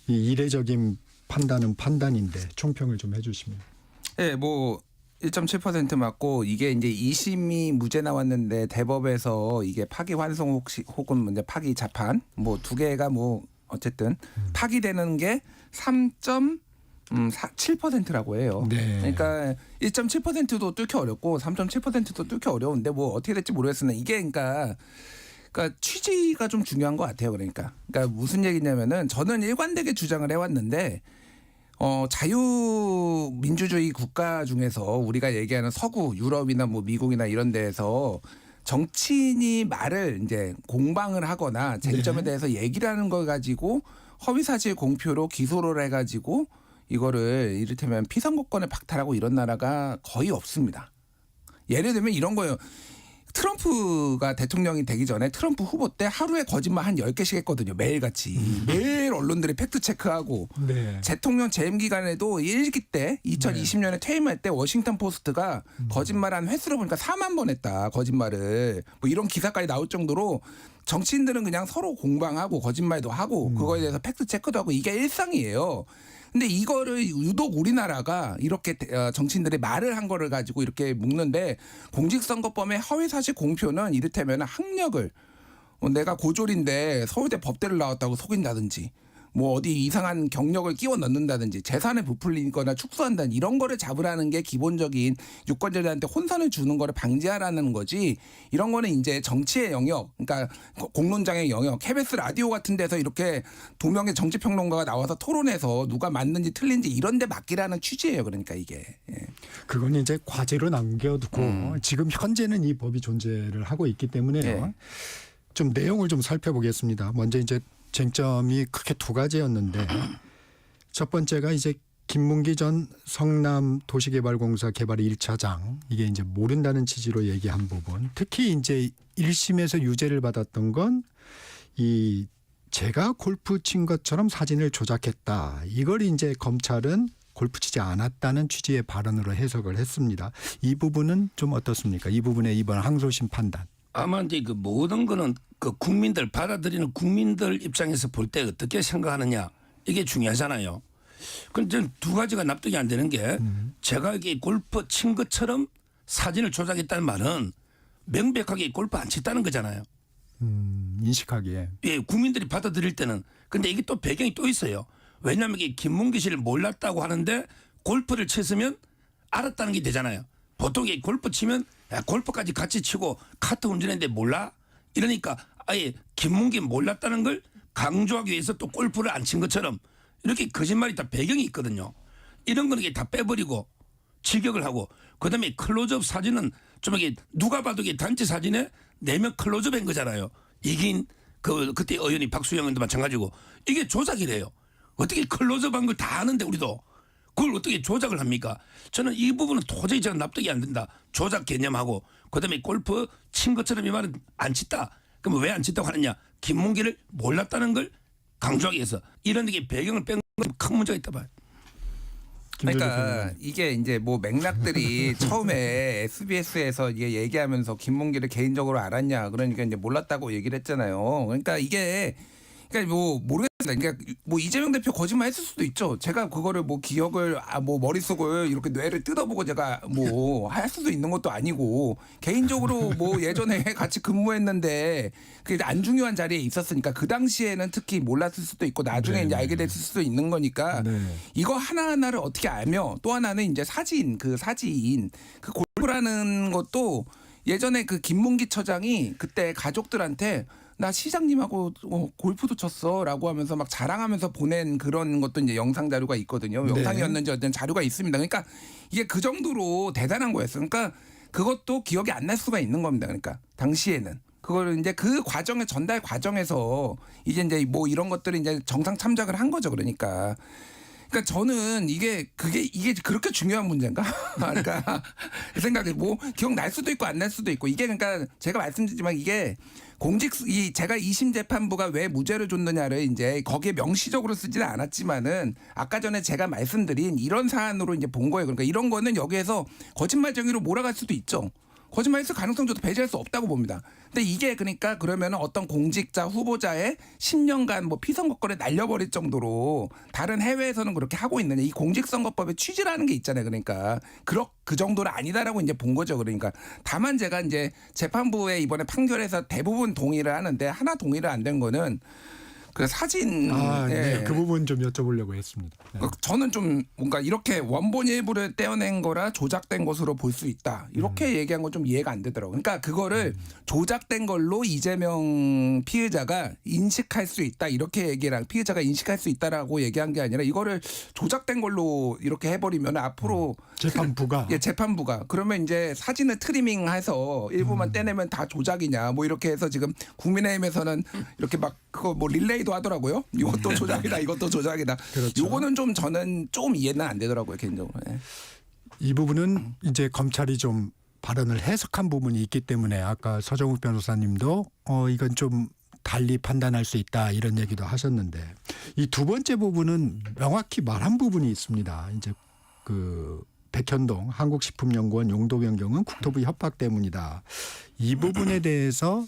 이 이례적인 판단은 판단인데 총평을 좀 해주시면. 네, 뭐 1.7% 맞고 이게 이제 2심이 무죄 나왔는데 대법에서 이게 파기 환송 혹은 이제 파기 재판 뭐 두 개가 뭐 어쨌든 파기되는 게 3.7%라고 해요. 네. 그러니까 1.7%도 뚫기 어렵고 3.7%도 뚫기 어려운데 뭐 어떻게 될지 모르겠으나 이게 그러니까 취지가 좀 중요한 것 같아요. 그러니까 무슨 얘기냐면은 저는 일관되게 주장을 해왔는데 자유민주주의 국가 중에서 우리가 얘기하는 서구 유럽이나 뭐 미국이나 이런 데에서 정치인이 말을 이제 공방을 하거나 쟁점에 대해서 얘기를 하는 걸 가지고 허위사실 공표로 기소를 해가지고 이거를 이를테면 피선거권을 박탈하고 이런 나라가 거의 없습니다. 예를 들면 이런 거예요. 트럼프가 대통령이 되기 전에 트럼프 후보 때 하루에 거짓말 한 10개씩 했거든요. 매일같이. 매일 언론들이 팩트체크하고. 네. 대통령 재임 기간에도 1기 때 2020년에 퇴임할 때 워싱턴 포스트가 거짓말한 횟수로 보니까 4만 번 했다. 거짓말을. 뭐 이런 기사까지 나올 정도로 정치인들은 그냥 서로 공방하고 거짓말도 하고 그거에 대해서 팩트체크도 하고 이게 일상이에요. 근데 이거를 유독 우리나라가 이렇게 정치인들이 말을 한 거를 가지고 이렇게 묶는데 공직선거법의 허위사실 공표는 이를테면 학력을 내가 고졸인데 서울대 법대를 나왔다고 속인다든지 뭐 어디 이상한 경력을 끼워 넣는다든지 재산을 부풀리거나 축소한다는 이런 거를 잡으라는 게 기본적인 유권자들한테 혼선을 주는 거를 방지하라는 거지 이런 거는 이제 정치의 영역 그러니까 공론장의 영역 KBS 라디오 같은 데서 이렇게 두 명의 정치평론가가 나와서 토론해서 누가 맞는지 틀린지 이런 데 맡기라는 취지예요. 그러니까 이게. 예. 그건 이제 과제로 남겨두고 지금 현재는 이 법이 존재를 하고 있기 때문에요. 좀 내용을 좀 살펴보겠습니다. 먼저 이제 쟁점이 크게 두 가지였는데 첫 번째가 이제 김문기 전 성남 도시개발공사 개발 1차장 이게 이제 모른다는 취지로 얘기한 부분. 특히 이제 1심에서 유죄를 받았던 건 이 제가 골프 친 것처럼 사진을 조작했다. 이걸 이제 검찰은 골프 치지 않았다는 취지의 발언으로 해석을 했습니다. 이 부분은 좀 어떻습니까? 이 부분의 이번 항소심 판단. 아마 이제 그 모든 거는 그 국민들 받아들이는 국민들 입장에서 볼 때 어떻게 생각하느냐 이게 중요하잖아요. 근데 두 가지가 납득이 안 되는 게 제가 이게 골프 친 것처럼 사진을 조작했다는 말은 명백하게 골프 안 쳤다는 거잖아요. 인식하기에. 예, 국민들이 받아들일 때는. 근데 이게 또 배경이 또 있어요. 왜냐하면 이게 김문기 씨를 몰랐다고 하는데 골프를 쳤으면 알았다는 게 되잖아요. 보통 이게 골프 치면 야, 골프까지 같이 치고 카트 운전했는데 몰라? 이러니까 아예 김문기 몰랐다는 걸 강조하기 위해서 또 골프를 안 친 것처럼 이렇게 거짓말이 다 배경이 있거든요. 이런 거는 다 빼버리고 직역을 하고 그다음에 클로즈업 사진은 좀 이게 누가 봐도 이게 단체 사진에 4명 클로즈업한 거잖아요. 이긴 그때 의원이 박수영도 마찬가지고 이게 조작이래요. 어떻게 클로즈업한 걸 다 아는데 우리도 그걸 어떻게 조작을 합니까? 저는 이 부분은 도저히 저는 납득이 안 된다. 조작 개념하고 그다음에 골프 친 것처럼 이 말은 안 쳤다. 그럼 왜 안 쳤다고 하느냐? 김문기를 몰랐다는 걸 강조하기 위해서 이런 게 배경을 뺀 건 큰 문제가 있다 봐요. 그러니까 이게 이제 뭐 맥락들이 처음에 SBS에서 이게 얘기하면서 김문기를 개인적으로 알았냐 그러니까 이제 몰랐다고 얘기를 했잖아요. 그러니까 이게 그러니까 뭐 모르겠어요. 그러니까 뭐 이재명 대표 거짓말 했을 수도 있죠. 제가 그거를 뭐 기억을 뭐 머릿속을 이렇게 뇌를 뜯어보고 제가 뭐 할 수도 있는 것도 아니고 개인적으로 뭐 예전에 같이 근무했는데 그게 안 중요한 자리에 있었으니까 그 당시에는 특히 몰랐을 수도 있고 나중에 이제 알게 됐을 수도 있는 거니까 이거 하나하나를 어떻게 알며 또 하나는 이제 사진 그 골프라는 것도 예전에 그 김문기 처장이 그때 가족들한테 나 시장님하고 골프도 쳤어라고 하면서 막 자랑하면서 보낸 그런 것도 이제 영상 자료가 있거든요. 영상이었는지 어떤 자료가 있습니다. 그러니까 이게 그 정도로 대단한 거였어요. 그러니까 그것도 기억이 안 날 수가 있는 겁니다. 그러니까 당시에는 그걸 이제 그 과정의 전달 과정에서 이제 뭐 이런 것들을 이제 정상 참작을 한 거죠. 그러니까 저는 이게 그렇게 중요한 문제인가? 그러니까 생각에 뭐 기억 날 수도 있고 안 날 수도 있고 이게 그러니까 제가 말씀드리지만 이게 제가 2심 재판부가 왜 무죄를 줬느냐를 이제 거기에 명시적으로 쓰지는 않았지만은 아까 전에 제가 말씀드린 이런 사안으로 이제 본 거예요. 그러니까 이런 거는 여기에서 거짓말쟁이로 몰아갈 수도 있죠. 거짓말했을 가능성 저도 배제할 수 없다고 봅니다. 근데 이게 그러니까 그러면 어떤 공직자 후보자의 10년간 뭐 피선거권을 날려버릴 정도로 다른 해외에서는 그렇게 하고 있느냐. 이 공직선거법의 취지라는 게 있잖아요. 그러니까 그 정도는 아니다라고 이제 본 거죠. 그러니까 다만 제가 이제 재판부의 이번에 판결에서 대부분 동의를 하는데 하나 동의를 안 된 거는 그 사진 그 부분 좀 여쭤보려고 했습니다. 네. 저는 좀 뭔가 이렇게 원본 일부를 떼어낸 거라 조작된 것으로 볼 수 있다. 이렇게 얘기한 건 좀 이해가 안 되더라고요. 그러니까 그거를 조작된 걸로 이재명 피의자가 인식할 수 있다. 이렇게 피의자가 인식할 수 있다라고 얘기한 게 아니라 이거를 조작된 걸로 이렇게 해버리면 앞으로 재판부가 그러면 이제 사진을 트리밍해서 일부만 떼내면 다 조작이냐 뭐 이렇게 해서 지금 국민의힘에서는 이렇게 막 그거 뭐 릴레이도 하더라고요. 이것도 조작이다, 이것도 조작이다. 그렇죠. 요거는 좀 저는 조금 이해는 안 되더라고요, 개인적으로. 네. 이 부분은 이제 검찰이 좀 발언을 해석한 부분이 있기 때문에 아까 서정욱 변호사님도 이건 좀 달리 판단할 수 있다 이런 얘기도 하셨는데 이 두 번째 부분은 명확히 말한 부분이 있습니다. 이제 그 백현동 한국식품연구원 용도 변경은 국토부 협박 때문이다. 이 부분에 대해서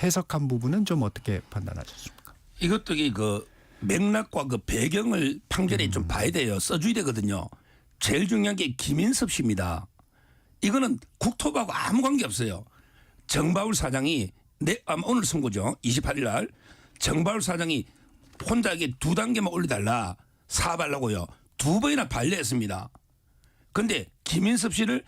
해석한 부분은 좀 어떻게 판단하셨습니까? 이것도 그 맥락과 그 배경을 판결에 좀 봐야 돼요. 써줘야 되거든요. 제일 중요한 게 김인섭 씨입니다. 이거는 국토부하고 아무 관계 없어요. 정바울 사장이 오늘 선고죠. 28일 날 정바울 사장이 혼자에게 2단계만 올려달라 사업하려고요. 2번이나 반려했습니다. 그런데 김인섭 씨를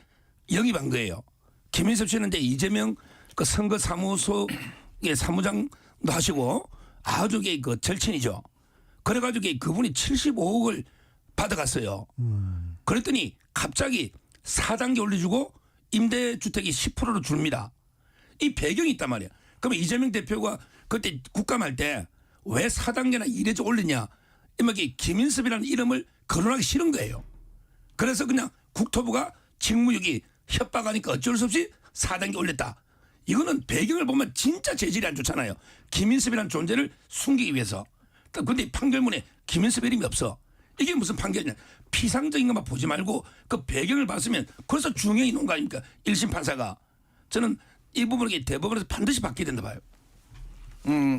영입한 거예요. 김인섭 씨는 이제 이재명 그 선거 사무소의 사무장도 하시고 아주 그 절친이죠. 그래가지고 그분이 75억을 받아갔어요. 그랬더니 갑자기 4단계 올려주고 임대주택이 10%로 줍니다. 이 배경이 있단 말이야. 그러면 이재명 대표가 그때 국감할 때 왜 4단계나 이래서 올리냐. 이렇게 김인섭이라는 이름을 거론하기 싫은 거예요. 그래서 그냥 국토부가 직무유기 협박하니까 어쩔 수 없이 4단계 올렸다. 이거는 배경을 보면 진짜 재질이 안 좋잖아요. 김인섭이라는 존재를 숨기기 위해서. 근데 판결문에 김인섭 이름이 없어. 이게 무슨 판결이냐. 피상적인 것만 보지 말고 그 배경을 봤으면 그래서 중형이 놓은 거 아닙니까. 1심 판사가. 저는 이 부분을 대법원에서 반드시 받게 된다 봐요.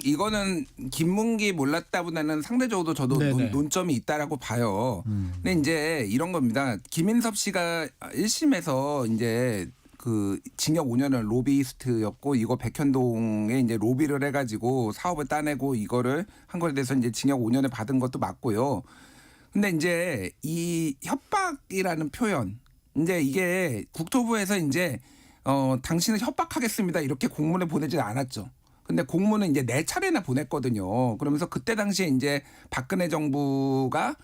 이거는 김문기 몰랐다보다는 상대적으로 저도 논점이 있다라고 봐요. 근데 이제 이런 겁니다. 김인섭 씨가 1심에서 이제 그 징역 5년을 로비스트였고 이거 백현동에 이제 로비를 해가지고 사업을 따내고 이거를 한 거에 대해서 이제 징역 5년을 받은 것도 맞고요. 근데 이제 이 협박이라는 표현, 이제 이게 국토부에서 이제 당신을 협박하겠습니다 이렇게 공문을 보내지 않았죠. 근데 공문은 이제 4차례나 보냈거든요. 그러면서 그때 당시에 이제 박근혜 정부가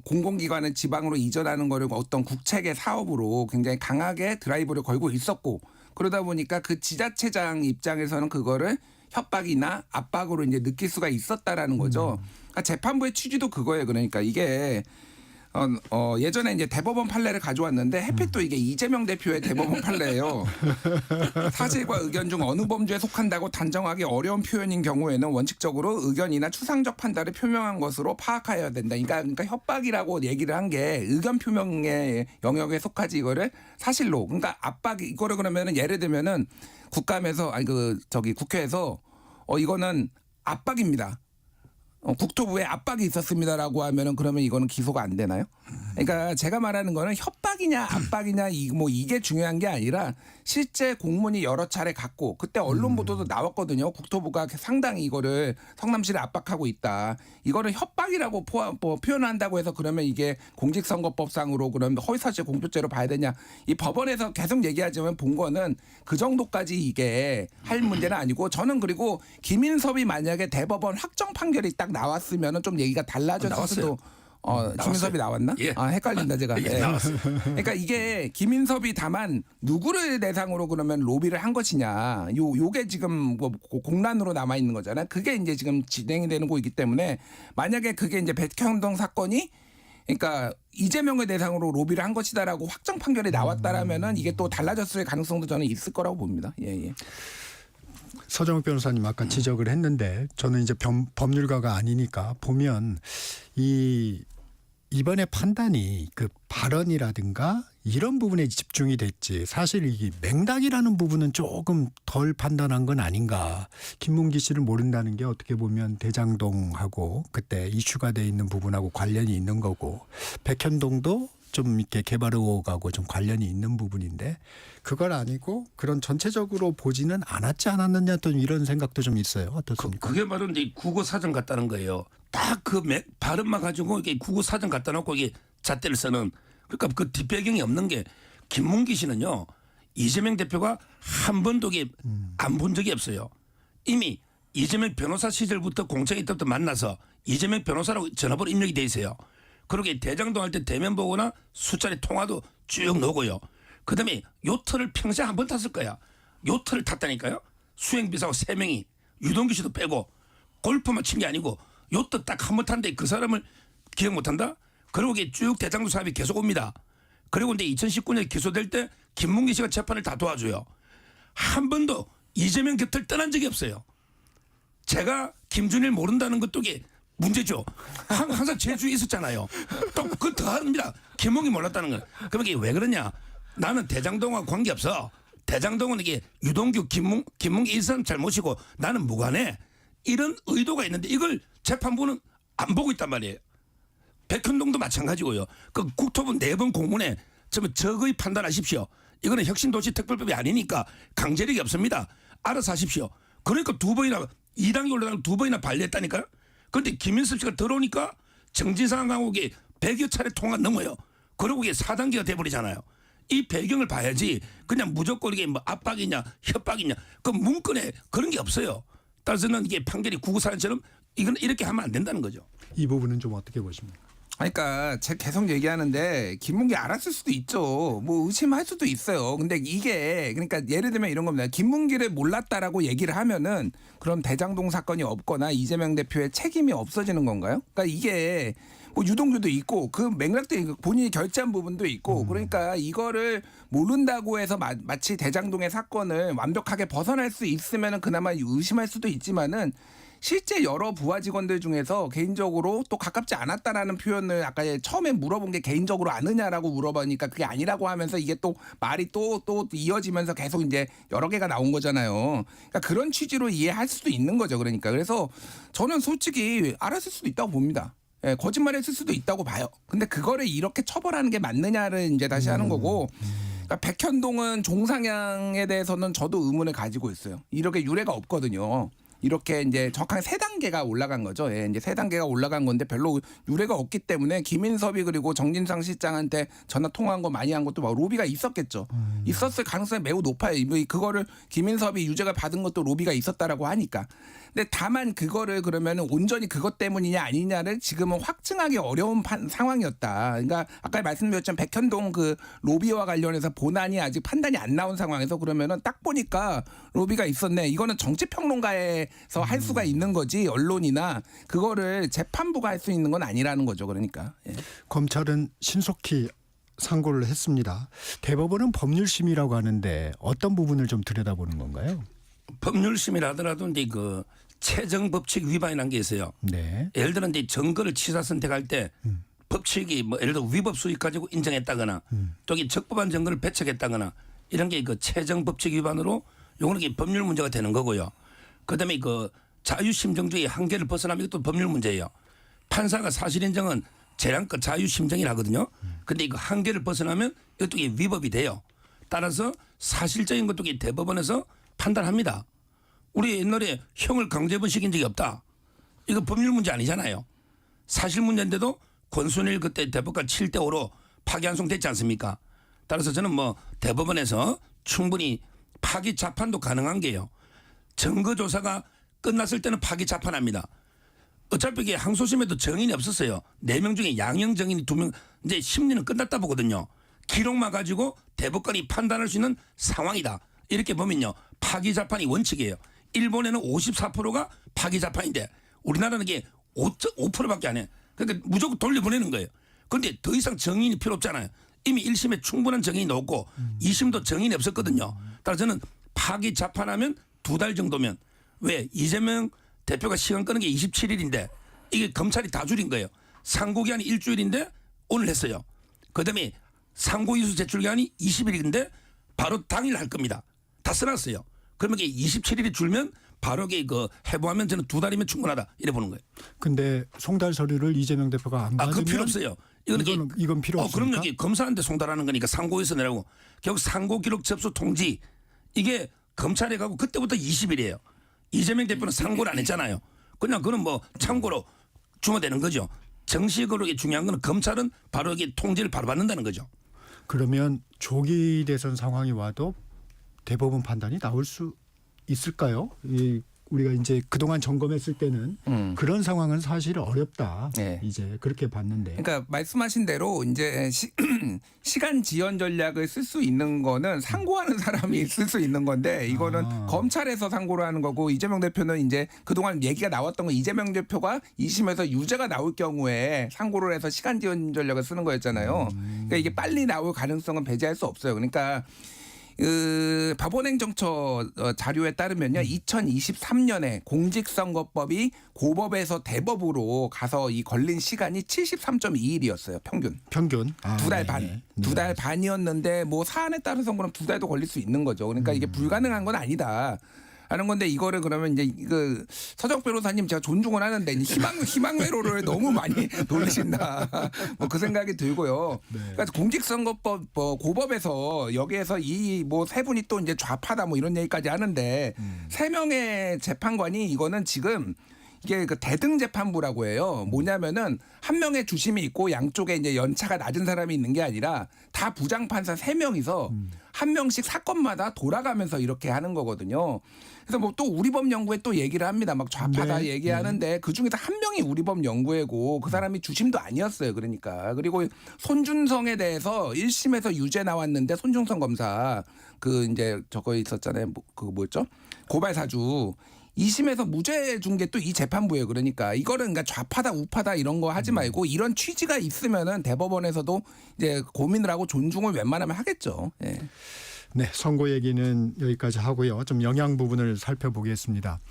공공기관을 지방으로 이전하는 거를 어떤 국책의 사업으로 굉장히 강하게 드라이브를 걸고 있었고 그러다 보니까 그 지자체장 입장에서는 그거를 협박이나 압박으로 이제 느낄 수가 있었다라는 거죠. 그러니까 재판부의 취지도 그거예요. 그러니까 이게 예전에 이제 대법원 판례를 가져왔는데 해필 또 이게 이재명 대표의 대법원 판례예요. 사실과 의견 중 어느 범주에 속한다고 단정하기 어려운 표현인 경우에는 원칙적으로 의견이나 추상적 판단을 표명한 것으로 파악하여야 된다. 그러니까 협박이라고 얘기를 한 게 의견 표명의 영역에 속하지 이거를 사실로 그러니까 압박 이거를 그러면은 예를 들면은 국감에서 국회에서 이거는 압박입니다. 국토부에 압박이 있었습니다라고 하면은 그러면 이거는 기소가 안 되나요? 그러니까 제가 말하는 거는 협박이냐 압박이냐 이게 중요한 게 아니라 실제 공문이 여러 차례 갔고 그때 언론 보도도 나왔거든요. 국토부가 상당히 이거를 성남시를 압박하고 있다. 이거를 협박이라고 표현한다고 해서 그러면 이게 공직선거법상으로 그러면 허위사실 공표죄로 봐야 되냐? 이 법원에서 계속 얘기하지만 본 거는 그 정도까지 이게 할 문제는 아니고 저는 그리고 김인섭이 만약에 대법원 확정 판결이 딱 나왔으면은 좀 얘기가 달라졌을 수도. 김인섭이 나왔나? 예. 헷갈린다 제가. 예, 나왔어요. 그러니까 이게 김인섭이 다만 누구를 대상으로 그러면 로비를 한 것이냐. 요게 지금 뭐 공란으로 남아 있는 거잖아요. 그게 이제 지금 진행이 되는 거이기 때문에 만약에 그게 이제 백현동 사건이 그러니까 이재명을 대상으로 로비를 한 것이다라고 확정 판결이 나왔다라면은 이게 또 달라졌을 가능성도 저는 있을 거라고 봅니다. 예. 서정욱 변호사님 아까 지적을 했는데 저는 이제 법률가가 아니니까 보면 이번에 판단이 그 발언이라든가 이런 부분에 집중이 됐지 사실 이 맥락이라는 부분은 조금 덜 판단한 건 아닌가. 김문기 씨를 모른다는 게 어떻게 보면 대장동하고 그때 이슈가 돼 있는 부분하고 관련이 있는 거고 백현동도 좀 이렇게 개발 의혹하고 좀 관련이 있는 부분인데 그걸 아니고 그런 전체적으로 보지는 않았지 않았느냐 또 이런 생각도 좀 있어요. 어떻습니까? 그게 바로 이제 국어 사전 같다는 거예요. 딱 그 발음만 가지고 이게 국어 사전 갖다 놓고 이게 잣대를 쓰는 그러니까 그 뒷배경이 없는 게 김문기 씨는요 이재명 대표가 한 번도 안 본 적이 없어요. 이미 이재명 변호사 시절부터 공청회 때부터 만나서 이재명 변호사라고 전화번호 입력이 돼 있어요. 그러게 대장동 할 때 대면 보거나 수차례 통화도 쭉 나오고요. 그다음에 요트를 평생 한 번 탔을 거야. 요트를 탔다니까요. 수행비서하고 3명이 유동규 씨도 빼고 골프만 친 게 아니고 요트 딱 한 번 탔는데 그 사람을 기억 못한다? 그리고 이게 쭉 대장동 사업이 계속 옵니다. 그리고 이제 2019년에 기소될 때 김문기 씨가 재판을 다 도와줘요. 한 번도 이재명 곁을 떠난 적이 없어요. 제가 김준일 모른다는 것도 이게 문제죠. 항상 제 주위에 있었잖아요. 또 그거 더 합니다. 김문기 몰랐다는 건. 그럼 이게 왜 그러냐. 나는 대장동과 관계없어. 대장동은 이게 유동규 김문기 이 사람 잘못이고 나는 무관해. 이런 의도가 있는데 이걸 재판부는 안 보고 있단 말이에요. 백현동도 마찬가지고요. 그 국토부 4번 공문에 적의 판단하십시오. 이거는 혁신도시특별법이 아니니까 강제력이 없습니다. 알아서 하십시오. 그러니까 2단계 올라가면 2번이나 발렸다니까요. 그런데 김인섭 씨가 들어오니까 정진상하고 100여 차례 통화 넘어요. 그러고 이게 4단계가 돼버리잖아요. 이 배경을 봐야지 그냥 무조건 이게 뭐 압박이냐 협박이냐 그 문건에 그런 게 없어요. 따라서는 이게 판결이 구구사안처럼 이건 이렇게 하면 안 된다는 거죠. 이 부분은 좀 어떻게 보십니까? 그러니까 제가 계속 얘기하는데 김문기 알았을 수도 있죠. 뭐 의심할 수도 있어요. 근데 이게 그러니까 예를 들면 이런 겁니다. 김문기를 몰랐다라고 얘기를 하면은 그럼 대장동 사건이 없거나 이재명 대표의 책임이 없어지는 건가요? 그러니까 이게 뭐 유동규도 있고 그 맥락도 있고 본인이 결제한 부분도 있고 그러니까 이거를 모른다고 해서 마치 대장동의 사건을 완벽하게 벗어날 수 있으면은 그나마 의심할 수도 있지만은 실제 여러 부하 직원들 중에서 개인적으로 또 가깝지 않았다라는 표현을 아까 처음에 물어본 게 개인적으로 아느냐라고 물어보니까 그게 아니라고 하면서 이게 또 말이 또 이어지면서 계속 이제 여러 개가 나온 거잖아요. 그러니까 그런 취지로 이해할 수도 있는 거죠. 그러니까 그래서 저는 솔직히 알았을 수도 있다고 봅니다. 예, 거짓말했을 수도 있다고 봐요. 근데 그거를 이렇게 처벌하는 게 맞느냐를 이제 다시 하는 거고. 그러니까 백현동은 종상향에 대해서는 저도 의문을 가지고 있어요. 이렇게 유례가 없거든요. 이렇게 이제 정확하게 3단계가 올라간 거죠. 예, 이제 3단계가 올라간 건데 별로 유례가 없기 때문에 김인섭이 그리고 정진상 실장한테 전화 통화한 거 많이 한 것도 막 로비가 있었겠죠. 있었을 가능성이 매우 높아요. 그거를 김인섭이 유죄가 받은 것도 로비가 있었다라고 하니까. 근데 다만 그거를 그러면 온전히 그것 때문이냐 아니냐를 지금은 확증하기 어려운 상황이었다. 그러니까 아까 말씀드렸지만 백현동 그 로비와 관련해서 본안이 아직 판단이 안 나온 상황에서 그러면은 딱 보니까 로비가 있었네. 이거는 정치평론가에서 할 수가 있는 거지 언론이나 그거를 재판부가 할 수 있는 건 아니라는 거죠. 그러니까. 예. 검찰은 신속히 상고를 했습니다. 대법원은 법률심이라고 하는데 어떤 부분을 좀 들여다보는 건가요? 법률심이라 하더라도 이제 그 채정 법칙 위반이라는 게 있어요. 네. 예를 들어 이제 증거를 취사 선택할 때 법칙이 뭐 예를 들어 위법 수익 가지고 인정했다거나 또이 적법한 증거를 배척했다거나 이런 게 그 채정 법칙 위반으로 요거는 이게 법률 문제가 되는 거고요. 그다음에 그 자유심정주의 한계를 벗어나면 이것도 법률 문제예요. 판사가 사실 인정은 재량껏 자유심정이라 하거든요. 근데 이거 한계를 벗어나면 이것도 이게 위법이 돼요. 따라서 사실적인 것도 이게 대법원에서 판단합니다. 우리 옛날에 형을 강제번식인 적이 없다. 이거 법률 문제 아니잖아요. 사실 문제인데도 권순일 그때 대법관 7대5로 파기환송됐지 않습니까? 따라서 저는 뭐 대법원에서 충분히 파기 재판도 가능한 게요. 증거조사가 끝났을 때는 파기 재판합니다. 어차피 이게 항소심에도 정인이 없었어요. 4명 중에 양형 정인이 2명, 이제 심리는 끝났다 보거든요. 기록만 가지고 대법관이 판단할 수 있는 상황이다. 이렇게 보면요. 파기 재판이 원칙이에요. 일본에는 54%가 파기 재판인데 우리나라는 이게 5%밖에 안 해. 그러니까 무조건 돌려보내는 거예요. 그런데 더 이상 정인이 필요 없잖아요. 이미 1심에 충분한 정인이 나왔고 2심도 정인이 없었거든요. 따라서 저는 파기 재판하면 2달 정도면 왜 이재명 대표가 시간 끄는 게 27일인데 이게 검찰이 다 줄인 거예요. 상고기한이 일주일인데 오늘 했어요. 그다음에 상고이수 제출기한이 20일인데 바로 당일 할 겁니다. 다 써놨어요. 그러면 이게 27일이 줄면 바로 그 해부하면 저는 2달이면 충분하다 이래 보는 거예요. 근데 송달 서류를 이재명 대표가 안 받으면 그 필요 없어요. 이건 필요 없습니까? 그럼요. 이게 검사한테 송달하는 거니까 상고에서 내라고. 결국 상고 기록 접수 통지 이게 검찰에 가고 그때부터 20일이에요. 이재명 대표는 상고를 안 했잖아요. 그냥 그는 뭐 참고로 주면 되는 거죠. 정식으로 중요한 거는 검찰은 바로 이게 통지를 바로 받는다는 거죠. 그러면 조기 대선 상황이 와도 대법원 판단이 나올 수 있을까요? 우리가 이제 그동안 점검했을 때는 그런 상황은 사실 어렵다. 네. 이제 그렇게 봤는데. 그러니까 말씀하신 대로 이제 시간 지연 전략을 쓸 수 있는 거는 상고하는 사람이 쓸 수 있는 건데 이거는 검찰에서 상고를 하는 거고 이재명 대표는 이제 그동안 얘기가 나왔던 건 이재명 대표가 2심에서 유죄가 나올 경우에 상고를 해서 시간 지연 전략을 쓰는 거였잖아요. 그러니까 이게 빨리 나올 가능성은 배제할 수 없어요. 그러니까 법원행정처 자료에 따르면요, 2023년에 공직선거법이 고법에서 대법으로 가서 이 걸린 시간이 73.2일이었어요, 평균. 두 달 반. 네. 두 달 반이었는데 뭐 사안에 따라서 그럼 2달도 걸릴 수 있는 거죠. 그러니까 이게 불가능한 건 아니다. 하는 건데 이거를 그러면 이제 그 서정 변호사님 제가 존중을 하는데 희망 회로를 너무 많이 돌리신다. 뭐 그 생각이 들고요. 네. 그러니까 공직선거법 고법에서 여기에서 이 뭐 세 분이 또 이제 좌파다 뭐 이런 얘기까지 하는데 3명의 재판관이 이거는 지금 이게 그 대등 재판부라고 해요. 뭐냐면은 한 명의 주심이 있고 양쪽에 이제 연차가 낮은 사람이 있는 게 아니라 다 부장판사 3명이서 한 명씩 사건마다 돌아가면서 이렇게 하는 거거든요. 그래서 뭐 또 우리법 연구회 또 얘기를 합니다. 막 좌파다 네. 얘기하는데 그 중에서 한 명이 우리법 연구회고 그 사람이 주심도 아니었어요. 그러니까. 그리고 손준성에 대해서 1심에서 유죄 나왔는데 손준성 검사 그 이제 저거 있었잖아요. 그 뭐였죠? 고발 사주. 2심에서 무죄 준 게 또 이 재판부예요. 그러니까 이거는 그러니까 좌파다 우파다 이런 거 하지 말고 이런 취지가 있으면은 대법원에서도 이제 고민을 하고 존중을 웬만하면 하겠죠. 예. 네, 선고 얘기는 여기까지 하고요. 좀 영양 부분을 살펴보겠습니다.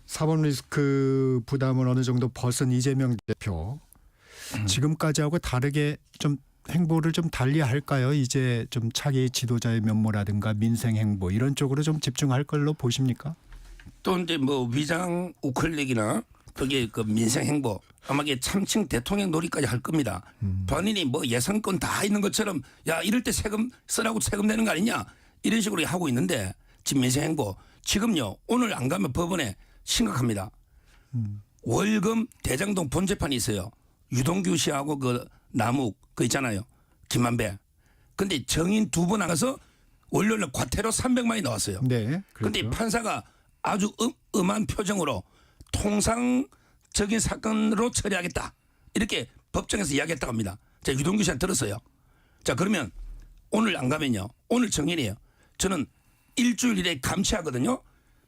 사법 리스크 부담을 어느 정도 벗은 이재명 대표. 지금까지하고 다르게 좀 행보를 좀 달리할까요? 이제 좀 차기 지도자의 면모라든가 민생 행보 이런 쪽으로 좀 집중할 걸로 보십니까? 또 이제 뭐 위장 우클릭이나 그게 그 민생 행보 아마 이게 참칭 대통령 놀이까지 할 겁니다. 본인이 뭐 예산권 다 있는 것처럼 야 이럴 때 세금 쓰라고 세금 내는 거 아니냐 이런 식으로 하고 있는데 지금 민생 행보 지금요 오늘 안 가면 법원에 심각합니다. 월금 대장동 본재판이 있어요. 유동규 씨하고 그 남욱 그 있잖아요. 김만배. 근데 정인 2분 나가서 월요일날 과태료 300만이 나왔어요. 네. 근데 그렇죠. 판사가 아주 음한 표정으로 통상적인 사건으로 처리하겠다. 이렇게 법정에서 이야기했다고 합니다. 제가 유동규 씨한테 들었어요. 자, 그러면 오늘 안 가면요. 오늘 정년이에요. 저는 일주일 이내 감치하거든요.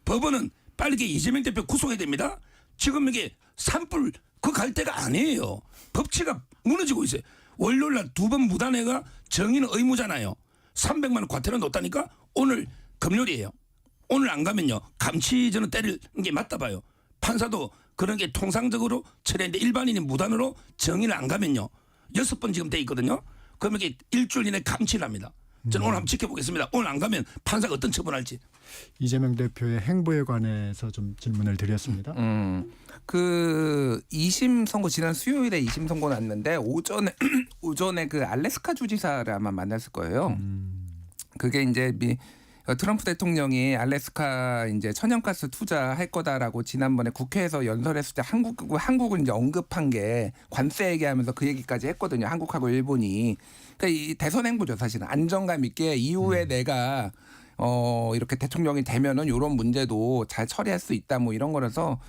법원은 빨리 이재명 대표 구속해야 됩니다. 지금 이게 산불 그 갈 때가 아니에요. 법치가 무너지고 있어요. 월요일 날 2번 무단회가 정의는 의무잖아요. 300만 원 과태료 놓다니까 오늘 금요일이에요. 오늘 안 가면요. 감치 저는 때릴 게 맞다 봐요. 판사도 그런 게 통상적으로 처리했는데 일반인이 무단으로 정의를 안 가면요. 6번 지금 돼 있거든요. 그러면 이게 일주일 이내 감치를 합니다. 저는 오늘 한번 지켜보겠습니다. 오늘 안 가면 판사가 어떤 처분할지. 이재명 대표의 행보에 관해서 좀 질문을 드렸습니다. 그 2심 선고 지난 수요일에 2심 선고 났는데 오전에 그 알래스카 주지사를 아마 만났을 거예요. 그게 이제 트럼프 대통령이 알래스카 이제 천연가스 투자할 거다라고 지난번에 국회에서 연설했을 때 한국을 이제 언급한 게 관세 얘기하면서 그 얘기까지 했거든요. 한국하고 일본이. 그러니까 이 대선 행보죠, 사실은. 안정감 있게 이후에 내가 이렇게 대통령이 되면은 이런 문제도 잘 처리할 수 있다 뭐 이런 거라서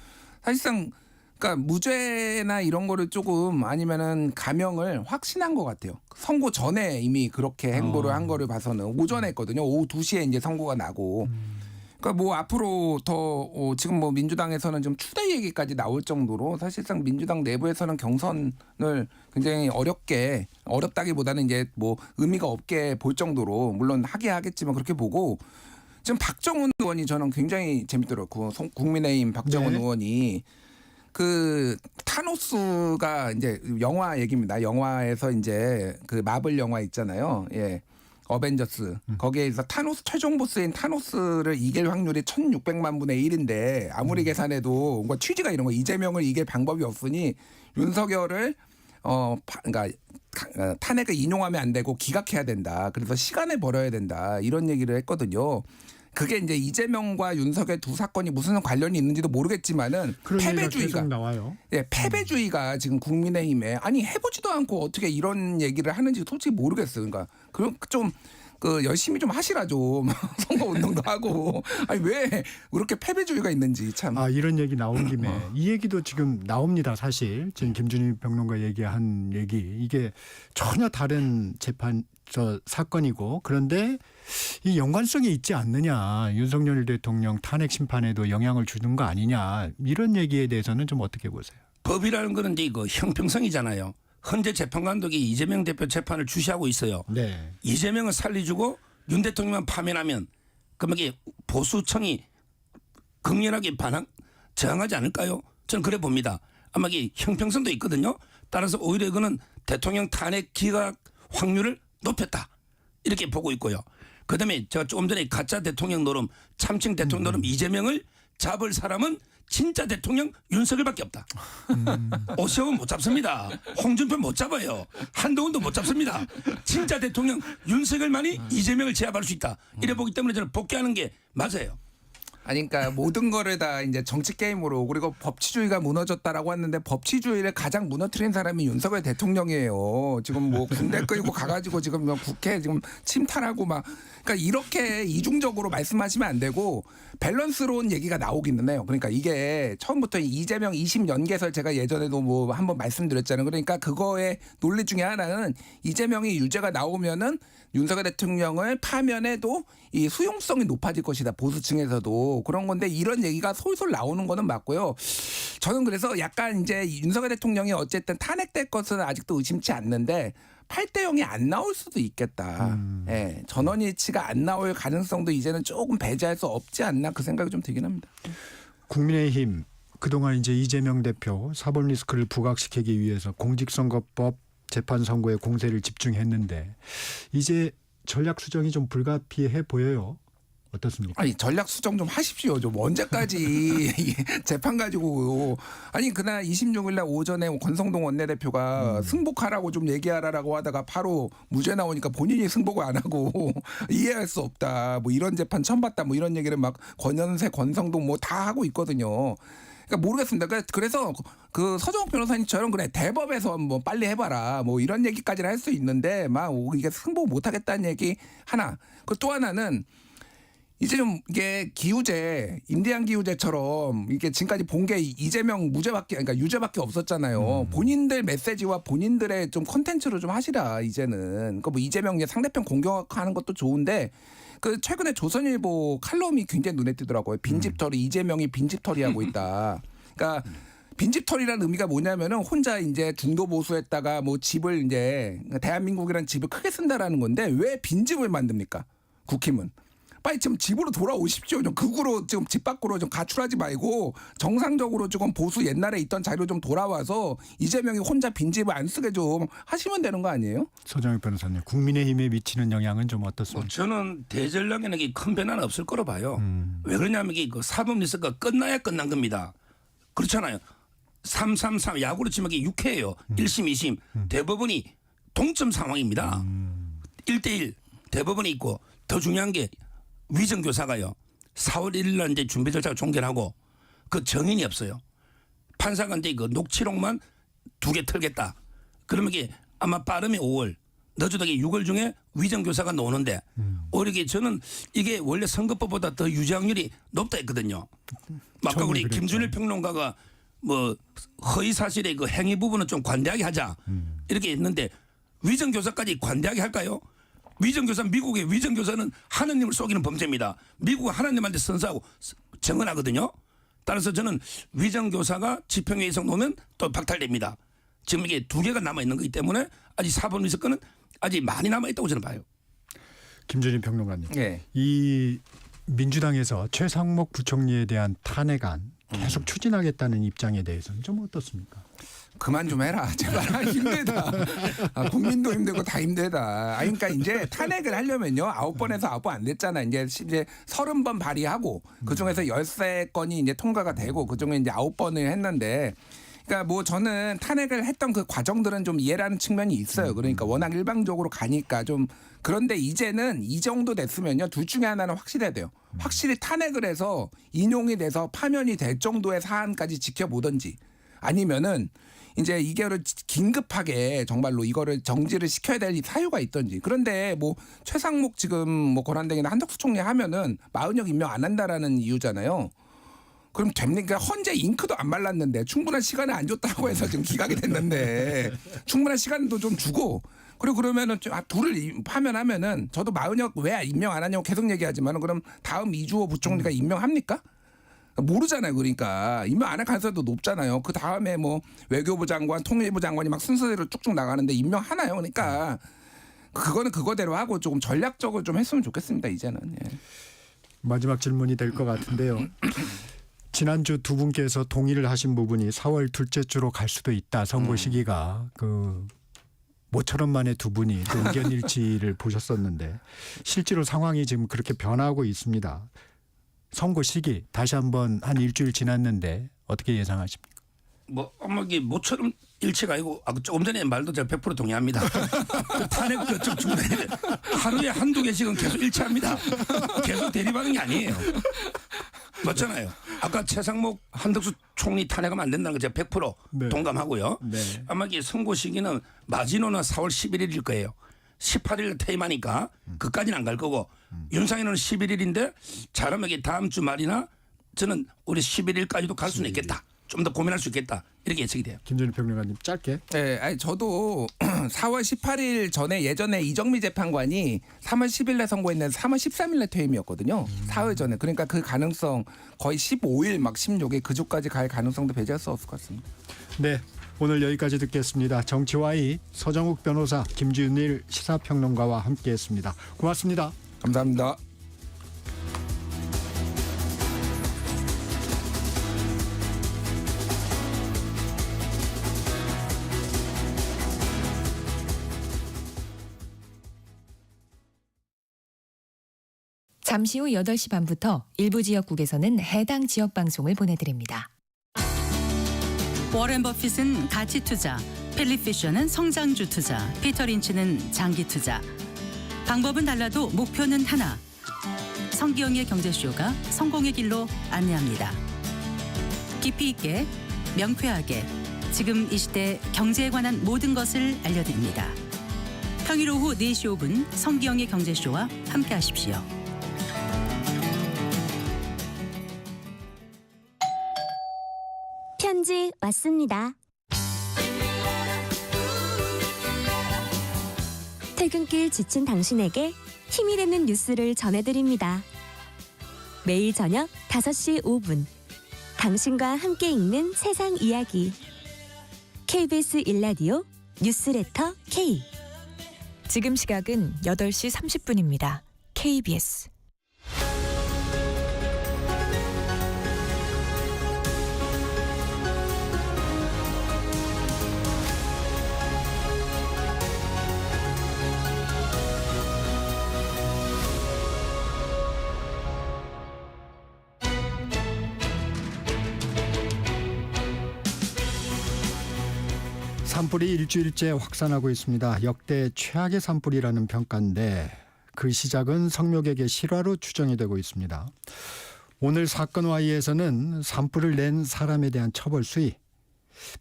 사실상 그러니까 무죄나 이런 거를 조금 아니면은 감형을 확신한 것 같아요. 선고 전에 이미 그렇게 행보를 한 거를 봐서는 오전에 했거든요. 오후 2시에 이제 선고가 나고. 그러니까 뭐 앞으로 더 지금 뭐 민주당에서는 좀 추대 얘기까지 나올 정도로 사실상 민주당 내부에서는 경선을 굉장히 어렵다기보다는 이제 뭐 의미가 없게 볼 정도로 물론 하게 하겠지만 그렇게 보고 지금 박정훈 의원이 저는 굉장히 재밌더라고요. 국민의힘 박정훈 네. 의원이 그 타노스가 이제 영화 얘기입니다. 영화에서 이제 그 마블 영화 있잖아요. 예. 어벤져스. 거기에서 타노스 최종 보스인 타노스를 이길 확률이 1600만 분의 1인데 아무리 계산해도 뭔가 취지가 이런 거 이재명을 이길 방법이 없으니 윤석열을 그러니까 탄핵을 인용하면 안 되고 기각해야 된다. 그래서 시간을 벌어야 된다. 이런 얘기를 했거든요. 그게 이제 이재명과 윤석열 두 사건이 무슨 관련이 있는지도 모르겠지만은 그런 얘기가 패배주의가 계속 나와요. 예, 패배주의가 지금 국민의힘에 아니 해보지도 않고 어떻게 이런 얘기를 하는지 솔직히 모르겠어요. 그러니까 그럼 좀 그 열심히 좀 하시라 좀 선거 운동도 하고 아니 왜 그렇게 패배주의가 있는지 참. 아, 이런 얘기 나온 김에 이 얘기도 지금 나옵니다. 사실 지금 김준희 평론가 얘기한 얘기 이게 전혀 다른 사건이고 그런데 이 연관성이 있지 않느냐. 윤석열 대통령 탄핵 심판에도 영향을 주는 거 아니냐. 이런 얘기에 대해서는 좀 어떻게 보세요? 법이라는 거는 이제 이거 형평성이잖아요. 현재 재판관들이 이재명 대표 재판을 주시하고 있어요. 네. 이재명을 살려주고 윤 대통령만 파면하면 그럼 이게 보수청이 극렬하게 저항하지 않을까요? 저는 그래 봅니다. 아마 이게 형평성도 있거든요. 따라서 오히려 이거는 대통령 탄핵 기각 확률을 높였다. 이렇게 보고 있고요. 그다음에 제가 조금 전에 가짜 대통령 노름, 참칭 대통령 노름 이재명을 잡을 사람은 진짜 대통령 윤석열밖에 없다. 오세훈 못 잡습니다. 홍준표 못 잡아요. 한동훈도 못 잡습니다. 진짜 대통령 윤석열만이 이재명을 제압할 수 있다. 이래 보기 때문에 저는 복귀하는 게 맞아요. 아니 그러니까 모든 거를 다 이제 정치 게임으로 그리고 법치주의가 무너졌다라고 했는데 법치주의를 가장 무너뜨린 사람이 윤석열 대통령이에요. 지금 뭐 군대 끌고 가가지고 지금 뭐 국회 지금 침탈하고 막 그러니까 이렇게 이중적으로 말씀하시면 안 되고 밸런스로운 얘기가 나오기는 해요. 그러니까 이게 처음부터 이재명 2심 연계설 제가 예전에도 뭐 한번 말씀드렸잖아요. 그러니까 그거의 논리 중에 하나는 이재명이 유죄가 나오면은 윤석열 대통령을 파면해도 이 수용성이 높아질 것이다. 보수층에서도 그런 건데 이런 얘기가 솔솔 나오는 거는 맞고요. 저는 그래서 약간 이제 윤석열 대통령이 어쨌든 탄핵될 것은 아직도 의심치 않는데 8대 0이 안 나올 수도 있겠다. 예, 전원일치가 안 나올 가능성도 이제는 조금 배제할 수 없지 않나 그 생각이 좀 들긴 합니다. 국민의힘 그동안 이제 이재명 대표 사법 리스크를 부각시키기 위해서 공직선거법 재판 선고에 공세를 집중했는데 이제 전략 수정이 좀 불가피해 보여요. 어떻습니까? 아니 전략 수정 좀 하십시오. 좀 언제까지 재판 가지고 아니 그날 26일 날 오전에 권성동 원내대표가 승복하라고 좀 얘기하라라고 하다가 바로 무죄 나오니까 본인이 승복을 안 하고 이해할 수 없다. 뭐 이런 재판 처음 봤다. 뭐 이런 얘기를 막 권현세, 권성동 뭐 다 하고 있거든요. 그러니까 모르겠습니다. 그래서 그 서정욱 변호사님처럼 그래 대법에서 뭐 빨리 해봐라 뭐 이런 얘기까지는 할 수 있는데 막 이게 승복 못하겠다는 얘기 하나. 그 또 하나는 이제 좀 이게 기후제, 인디안 기후제처럼 이게 지금까지 본 게 이재명 무죄밖에, 그러니까 유죄밖에 없었잖아요. 본인들 메시지와 본인들의 좀 컨텐츠로 좀 하시라 이제는. 그러니까 뭐 이재명 상대편 공격하는 것도 좋은데 그 최근에 조선일보 칼럼이 굉장히 눈에 띄더라고요. 빈집털이 이재명이 빈집털이 하고 있다. 그러니까 빈집털이라는 의미가 뭐냐면은 혼자 이제 중도 보수했다가 뭐 집을 이제 대한민국이라는 집을 크게 쓴다라는 건데 왜 빈집을 만듭니까? 국힘은. 빨리 지금 집으로 돌아오십시오. 좀 극으로 지금 집 밖으로 좀 가출하지 말고 정상적으로 조금 보수 옛날에 있던 자리로 좀 돌아와서 이재명이 혼자 빈집을 안 쓰게 좀 하시면 되는 거 아니에요? 서정익 변호사님, 국민의힘에 미치는 영향은 좀 어떻습니까? 저는 대전략에는 큰 변화는 없을 거로 봐요. 왜 그러냐면 이게 그 사법 리스크가 끝나야 끝난 겁니다. 그렇잖아요. 333 야구로 치면 이게 6회예요. 1심, 2심. 대법원이 동점 상황입니다. 1대1 대법원이 있고 더 중요한 게 위정교사가요. 4월 1일 날 이제 준비 절차가 종결하고 그 정인이 없어요. 판사가 이제 그 녹취록만 2개 털겠다. 그러면 이게 아마 빠르면 5월, 늦어도 6월 중에 위정교사가 나오는데 오히려 저는 이게 원래 선거법보다 더 유죄 확률이 높다 했거든요. 아까 우리 그랬죠. 김준일 평론가가 뭐 허위 사실의 그 행위 부분은 좀 관대하게 하자 이렇게 했는데 위정교사까지 관대하게 할까요? 위정교사, 미국의 위정교사는 하느님을 속이는 범죄입니다. 미국은 하나님한테 선서하고 정언하거든요. 따라서 저는 위정교사가 집행유예 놓으면 또 박탈됩니다. 지금 이게 2개가 남아있는 거기 때문에 아직 사법 리스크는 아직 많이 남아있다고 저는 봐요. 김준일 평론가님, 예. 이 민주당에서 최상목 부총리에 대한 탄핵안 계속 추진하겠다는 입장에 대해서는 좀 어떻습니까? 그만 좀 해라. 제발. 힘들다. 국민도 힘들고 다 힘들다. 그러니까 이제 탄핵을 하려면요. 9번에서 9번 안 됐잖아. 이제 30번 발의하고 그중에서 13건이 이제 통과가 되고 그중에 이제 9번을 했는데 그러니까 뭐 저는 탄핵을 했던 그 과정들은 좀 이해라는 측면이 있어요. 그러니까 워낙 일방적으로 가니까 좀 그런데 이제는 이 정도 됐으면요. 둘 중에 하나는 확실해야 돼요. 확실히 탄핵을 해서 인용이 돼서 파면이 될 정도의 사안까지 지켜보든지 아니면은 이제 이거를 긴급하게 정말로 이거를 정지를 시켜야 될 사유가 있던지. 그런데 뭐 최상목 지금 뭐 권한대행이나 한덕수 총리 하면은 마은혁 임명 안 한다라는 이유잖아요. 그럼 됩니까? 헌재 잉크도 안 말랐는데 충분한 시간을 안 줬다고 해서 지금 기각이 됐는데 충분한 시간도 좀 주고 그리고 그러면은 둘을 파면하면은 저도 마은혁 왜 임명 안 하냐고 계속 얘기하지만은 그럼 다음 이주호 부총리가 임명합니까? 모르잖아요. 그러니까 임명 안 할 가능성도 높잖아요. 그 다음에 뭐 외교부 장관, 통일부 장관이 막 순서대로 쭉쭉 나가는데 임명하나요? 그러니까 그거는 그거대로 하고 조금 전략적으로 좀 했으면 좋겠습니다. 이제는. 예. 마지막 질문이 될 것 같은데요. 지난주 두 분께서 동의를 하신 부분이 4월 둘째 주로 갈 수도 있다. 선거 시기가 그 모처럼 만에 두 분이 그 의견 일치를 보셨었는데 실제로 상황이 지금 그렇게 변하고 있습니다. 선거 시기 다시 한번 한 일주일 지났는데 어떻게 예상하십니까? 뭐 아마 이게 모처럼 일치가 아니고 조금 전에 말도 제가 100% 동의합니다. 그 탄핵 결정 중간에 하루에 한두 개씩은 계속 일치합니다. 계속 대립하는 게 아니에요. 맞잖아요. 아까 최상목 한덕수 총리 탄핵하면 안 된다는 거 제가 100% 네. 동감하고요. 네. 아마 이게 선거 시기는 마지노는 4월 11일일 거예요. 18일 퇴임하니까 그까지는 안 갈 거고 윤상현은 11일인데 잘하면 이게 다음 주 말이나 저는 우리 11일까지도 갈 수는 있겠다. 좀 더 고민할 수 있겠다. 이렇게 예측이 돼요. 김준일 평론가님 짧게. 네, 아니 저도 4월 18일 전에 예전에 이정미 재판관이 3월 10일에 선고했는데 3월 13일에 퇴임이었거든요. 사흘 전에. 그러니까 그 가능성 거의 15일 막 16일 그 주까지 갈 가능성도 배제할 수 없을 것 같습니다. 네, 오늘 여기까지 듣겠습니다. 정치와이 서정욱 변호사, 김준일 시사평론가와 함께했습니다. 고맙습니다. 감사합니다. 잠시 후 8시 반부터 일부 지역국에서는 해당 지역 방송을 보내드립니다. 워렌 버핏은 가치 투자, 필립 피셔는 성장주 투자, 피터 린치는 장기 투자. 방법은 달라도 목표는 하나. 성기영의 경제쇼가 성공의 길로 안내합니다. 깊이 있게, 명쾌하게, 지금 이 시대 경제에 관한 모든 것을 알려드립니다. 평일 오후 4시 5분 성기영의 경제쇼와 함께하십시오. 맞습니다. 퇴근길 지친 당신에게 힘이 되는 뉴스를 전해드립니다. 매일 저녁 5시 5분 당신과 함께 읽는 세상 이야기 KBS 1라디오 뉴스레터 K. 지금 시각은 8시 30분입니다. KBS 산불이 일주일째 확산하고 있습니다. 역대 최악의 산불이라는 평가인데 그 시작은 성묘객의 실화로 추정이 되고 있습니다. 오늘 사건 와이에서는 산불을 낸 사람에 대한 처벌 수위,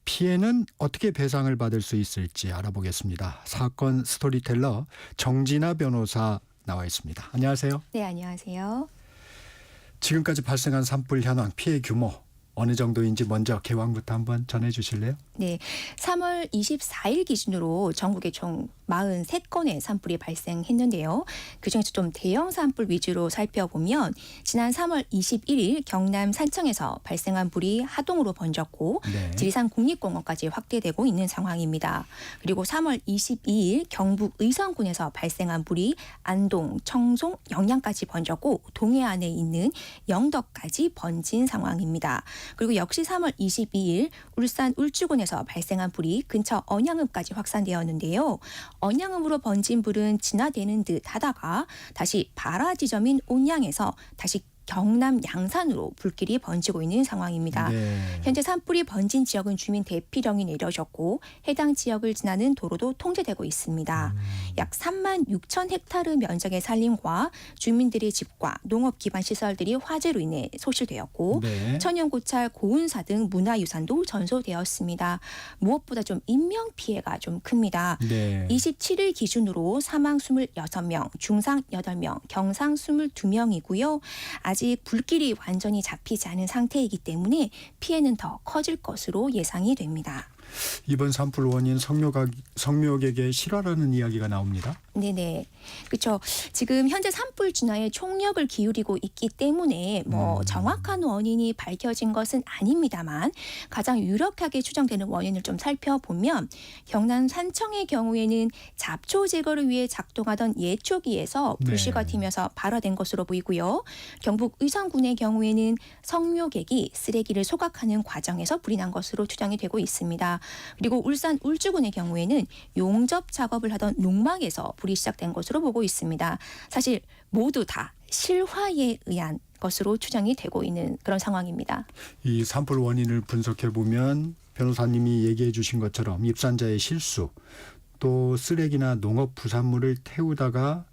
피해는 어떻게 배상을 받을 수 있을지 알아보겠습니다. 사건 스토리텔러 정진아 변호사 나와 있습니다. 안녕하세요. 네, 안녕하세요. 지금까지 발생한 산불 현황, 피해 규모 어느 정도인지 먼저 개왕부터 한번 전해 주실래요? 네, 3월 24일 기준으로 전국에 총 43건의 산불이 발생했는데요. 그중에서 좀 대형 산불 위주로 살펴보면 지난 3월 21일 경남 산청에서 발생한 불이 하동으로 번졌고 지리산 국립공원까지 확대되고 있는 상황입니다. 그리고 3월 22일 경북 의성군에서 발생한 불이 안동, 청송, 영양까지 번졌고 동해안에 있는 영덕까지 번진 상황입니다. 그리고 역시 3월 22일 울산 울주군에서 발생한 불이 근처 언양읍까지 확산되었는데요. 언양읍으로 번진 불은 진화되는 듯 하다가 다시 발화 지점인 온양에서 다시 경남 양산으로 불길이 번지고 있는 상황입니다. 현재 산불이 번진 지역은 주민 대피령이 내려졌고 해당 지역을 지나는 도로도 통제되고 있습니다. 약 3만 6천 헥타르 면적의 산림과 주민들의 집과 농업 기반 시설들이 화재로 인해 소실되었고 천연고찰, 고운사 등 문화유산도 전소되었습니다. 무엇보다 좀 인명 피해가 좀 큽니다. 27일 기준으로 사망 26명, 중상 8명, 경상 22명이고요. 아직 불길이 완전히 잡히지 않은 상태이기 때문에 피해는 더 커질 것으로 예상이 됩니다. 이번 산불 원인 성묘객의 실화라는 이야기가 나옵니다. 네네. 그렇죠. 지금 현재 산불 진화에 총력을 기울이고 있기 때문에 정확한 원인이 밝혀진 것은 아닙니다만 가장 유력하게 추정되는 원인을 좀 살펴보면 경남 산청의 경우에는 잡초 제거를 위해 작동하던 예초기에서 불씨가 튀면서 발화된 것으로 보이고요. 경북 의성군의 경우에는 성묘객이 쓰레기를 소각하는 과정에서 불이 난 것으로 추정이 되고 있습니다. 그리고 울산 울주군의 경우에는 용접 작업을 하던 농막에서 불이 시작된 것으로 보고 있습니다. 사실 모두 다 실화에 의한 것으로 추정이 되고 있는 그런 상황입니다. 이 산불 원인을 분석해 보면 변호사님이 얘기해 주신 것처럼 입산자의 실수, 또 쓰레기나 농업 부산물을 태우다가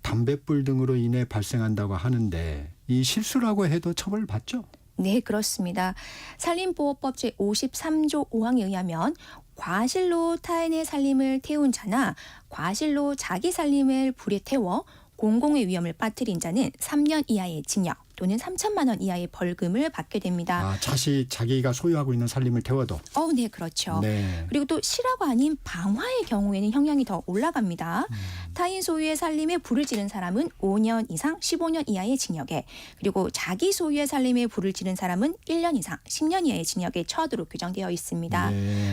담뱃불 등으로 인해 발생한다고 하는데 이 실수라고 해도 처벌받죠? 네, 그렇습니다. 산림보호법 제53조 5항에 의하면 과실로 타인의 산림을 태운 자나 과실로 자기 산림을 불에 태워 공공의 위험을 빠뜨린 자는 3년 이하의 징역 또는 3천만 원 이하의 벌금을 받게 됩니다. 자기가 소유하고 있는 산림을 태워도? 네, 그렇죠. 그리고 또 실화가 아닌 방화의 경우에는 형량이 더 올라갑니다. 타인 소유의 산림에 불을 지른 사람은 5년 이상 15년 이하의 징역에, 그리고 자기 소유의 산림에 불을 지른 사람은 1년 이상 10년 이하의 징역에 처하도록 규정되어 있습니다.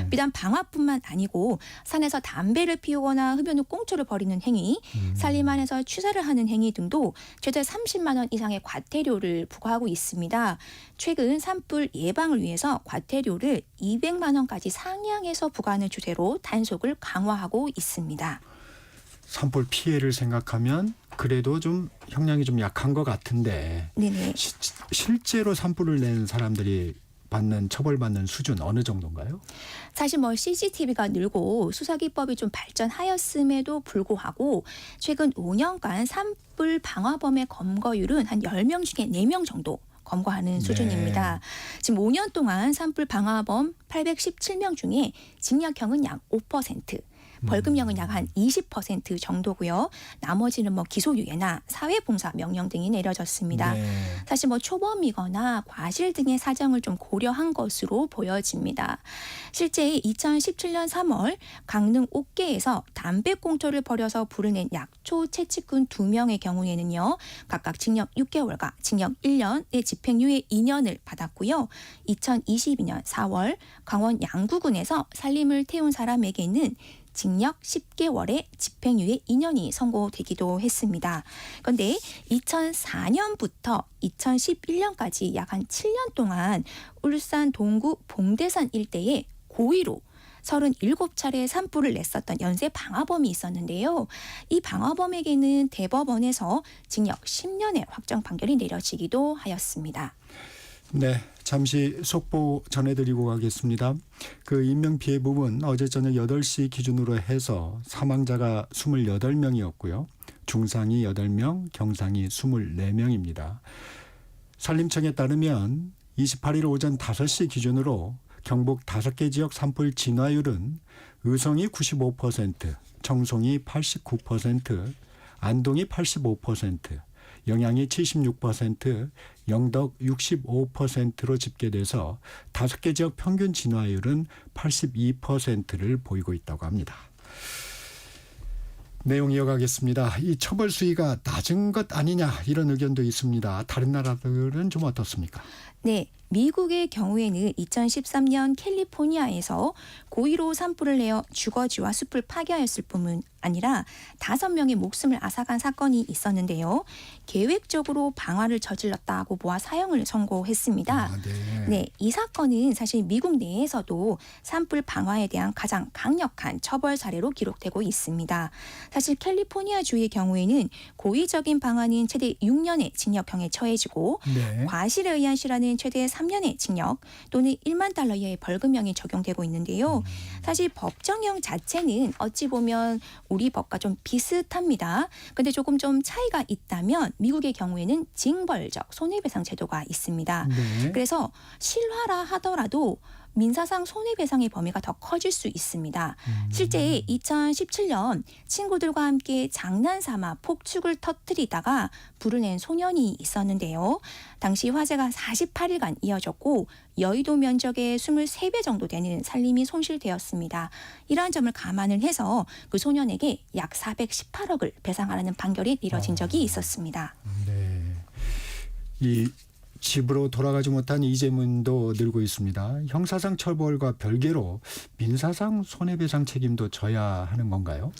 비단 방화뿐만 아니고 산에서 담배를 피우거나 흡연 후 꽁초를 버리는 행위, 산림 안에서 취사를 하는 행위 등도 최대 30만 원 이상의 과태료 를 부과하고 있습니다. 최근 산불 예방을 위해서 과태료를 200만 원까지 상향해서 부과하는 추세로 단속을 강화하고 있습니다. 산불 피해를 생각하면 그래도 좀 형량이 좀 약한 것 같은데 실제로 산불을 낸 사람들이 처벌받는 수준 어느 정도인가요? 사실 CCTV가 늘고 수사기법이 좀 발전하였음에도 불구하고 최근 5년간 산불 방화범의 검거율은 한 10명 중에 4명 정도 검거하는 수준입니다. 지금 5년 동안 산불 방화범 817명 중에 징역형은 약 5%, 벌금형은 약 한 20% 정도고요. 나머지는 뭐 기소유예나 사회봉사 명령 등이 내려졌습니다. 네. 사실 뭐 초범이거나 과실 등의 사정을 좀 고려한 것으로 보여집니다. 실제 2017년 3월 강릉 옥계에서 담배꽁초를 버려서 불을 낸 약초 채취꾼 2명의 경우에는요. 각각 징역 6개월과 징역 1년의 집행유예 2년을 받았고요. 2022년 4월 강원 양구군에서 살림을 태운 사람에게는 징역 10개월에 집행유예 2년이 선고되기도 했습니다. 그런데 2004년부터 2011년까지 약 한 7년 동안 울산 동구 봉대산 일대에 고의로 37차례 산불을 냈었던 연쇄 방화범이 있었는데요. 이 방화범에게는 대법원에서 징역 10년의 확정 판결이 내려지기도 하였습니다. 네, 잠시 속보 전해드리고 가겠습니다. 그 인명피해 부분 어제 저녁 8시 기준으로 해서 사망자가 28명이었고요. 중상이 8명, 경상이 24명입니다. 산림청에 따르면 28일 오전 5시 기준으로 경북 5개 지역 산불 진화율은 의성이 95%, 청송이 89%, 안동이 85%, 영양이 76%, 영덕 65%로 집계돼서 5개 지역 평균 진화율은 82%를 보이고 있다고 합니다. 내용 이어가겠습니다. 이 처벌 수위가 낮은 것 아니냐 이런 의견도 있습니다. 다른 나라들은 좀 어떻습니까? 네. 미국의 경우에는 2013년 캘리포니아에서 고의로 산불을 내어 주거지와 숲을 파괴하였을 뿐만 아니라 5명의 목숨을 앗아간 사건이 있었는데요. 계획적으로 방화를 저질렀다고 보아 사형을 선고했습니다. 네, 이 사건은 사실 미국 내에서도 산불 방화에 대한 가장 강력한 처벌 사례로 기록되고 있습니다. 사실 캘리포니아 주의 경우에는 고의적인 방화는 최대 6년의 징역형에 처해지고 네. 과실에 의한 실화는 최대 3년의 징역 또는 1만 달러 이하의 벌금형이 적용되고 있는데요. 사실 법정형 자체는 어찌 보면 우리 법과 좀 비슷합니다. 근데 조금 좀 차이가 있다면 미국의 경우에는 징벌적 손해배상 제도가 있습니다. 네. 그래서 실화라 하더라도 민사상 손해배상의 범위가 더 커질 수 있습니다. 실제 2017년 친구들과 함께 장난삼아 폭죽을 터뜨리다가 불을 낸 소년이 있었는데요. 당시 화재가 48일간 이어졌고 여의도 면적의 23배 정도 되는 살림이 손실되었습니다. 이러한 점을 감안을 해서 그 소년에게 약 418억을 배상하라는 판결이 내려진 적이 있었습니다. 네. 이 집으로 돌아가지 못한 이재문도 늘고 있습니다. 형사상 처벌과 별개로 민사상 손해배상 책임도 져야 하는 건가요?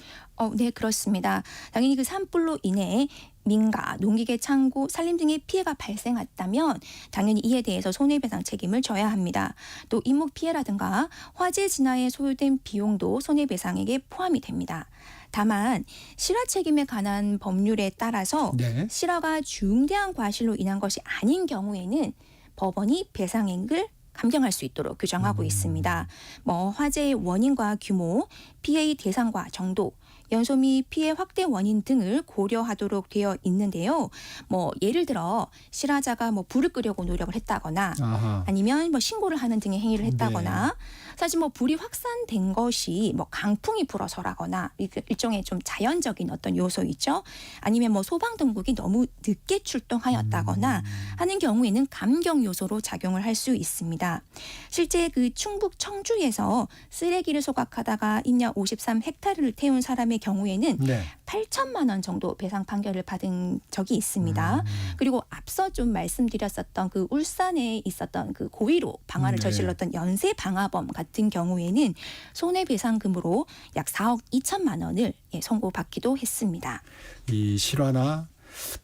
네, 그렇습니다. 당연히 그 산불로 인해 민가, 농기계 창고, 산림 등의 피해가 발생했다면 당연히 이에 대해서 손해배상 책임을 져야 합니다. 또 인목 피해라든가 화재 진화에 소요된 비용도 손해배상액에 포함이 됩니다. 다만 실화 책임에 관한 법률에 따라서 네. 실화가 중대한 과실로 인한 것이 아닌 경우에는 법원이 배상액을 감경할 수 있도록 규정하고 있습니다. 뭐 화재의 원인과 규모, 피해의 대상과 정도, 연소 및 피해 확대 원인 등을 고려하도록 되어 있는데요. 뭐 예를 들어 실화자가 뭐 불을 끄려고 노력을 했다거나 아하. 아니면 뭐 신고를 하는 등의 행위를 했다거나 사실 뭐 불이 확산된 것이 뭐 강풍이 불어서라거나 일종의 좀 자연적인 어떤 요소 있죠. 아니면 뭐 소방 당국이 너무 늦게 출동하였다거나 하는 경우에는 감경 요소로 작용을 할 수 있습니다. 실제 그 충북 청주에서 쓰레기를 소각하다가 인력 53헥타르를 태운 사람의 경우에는 네. 8천만 원 정도 배상 판결을 받은 적이 있습니다. 그리고 앞서 좀 말씀드렸었던 그 울산에 있었던 그 고의로 방화를 네. 저질렀던 연쇄 방화범 같은 경우에는 손해배상금으로 약 4억 2천만 원을 선고받기도 했습니다. 이 실화나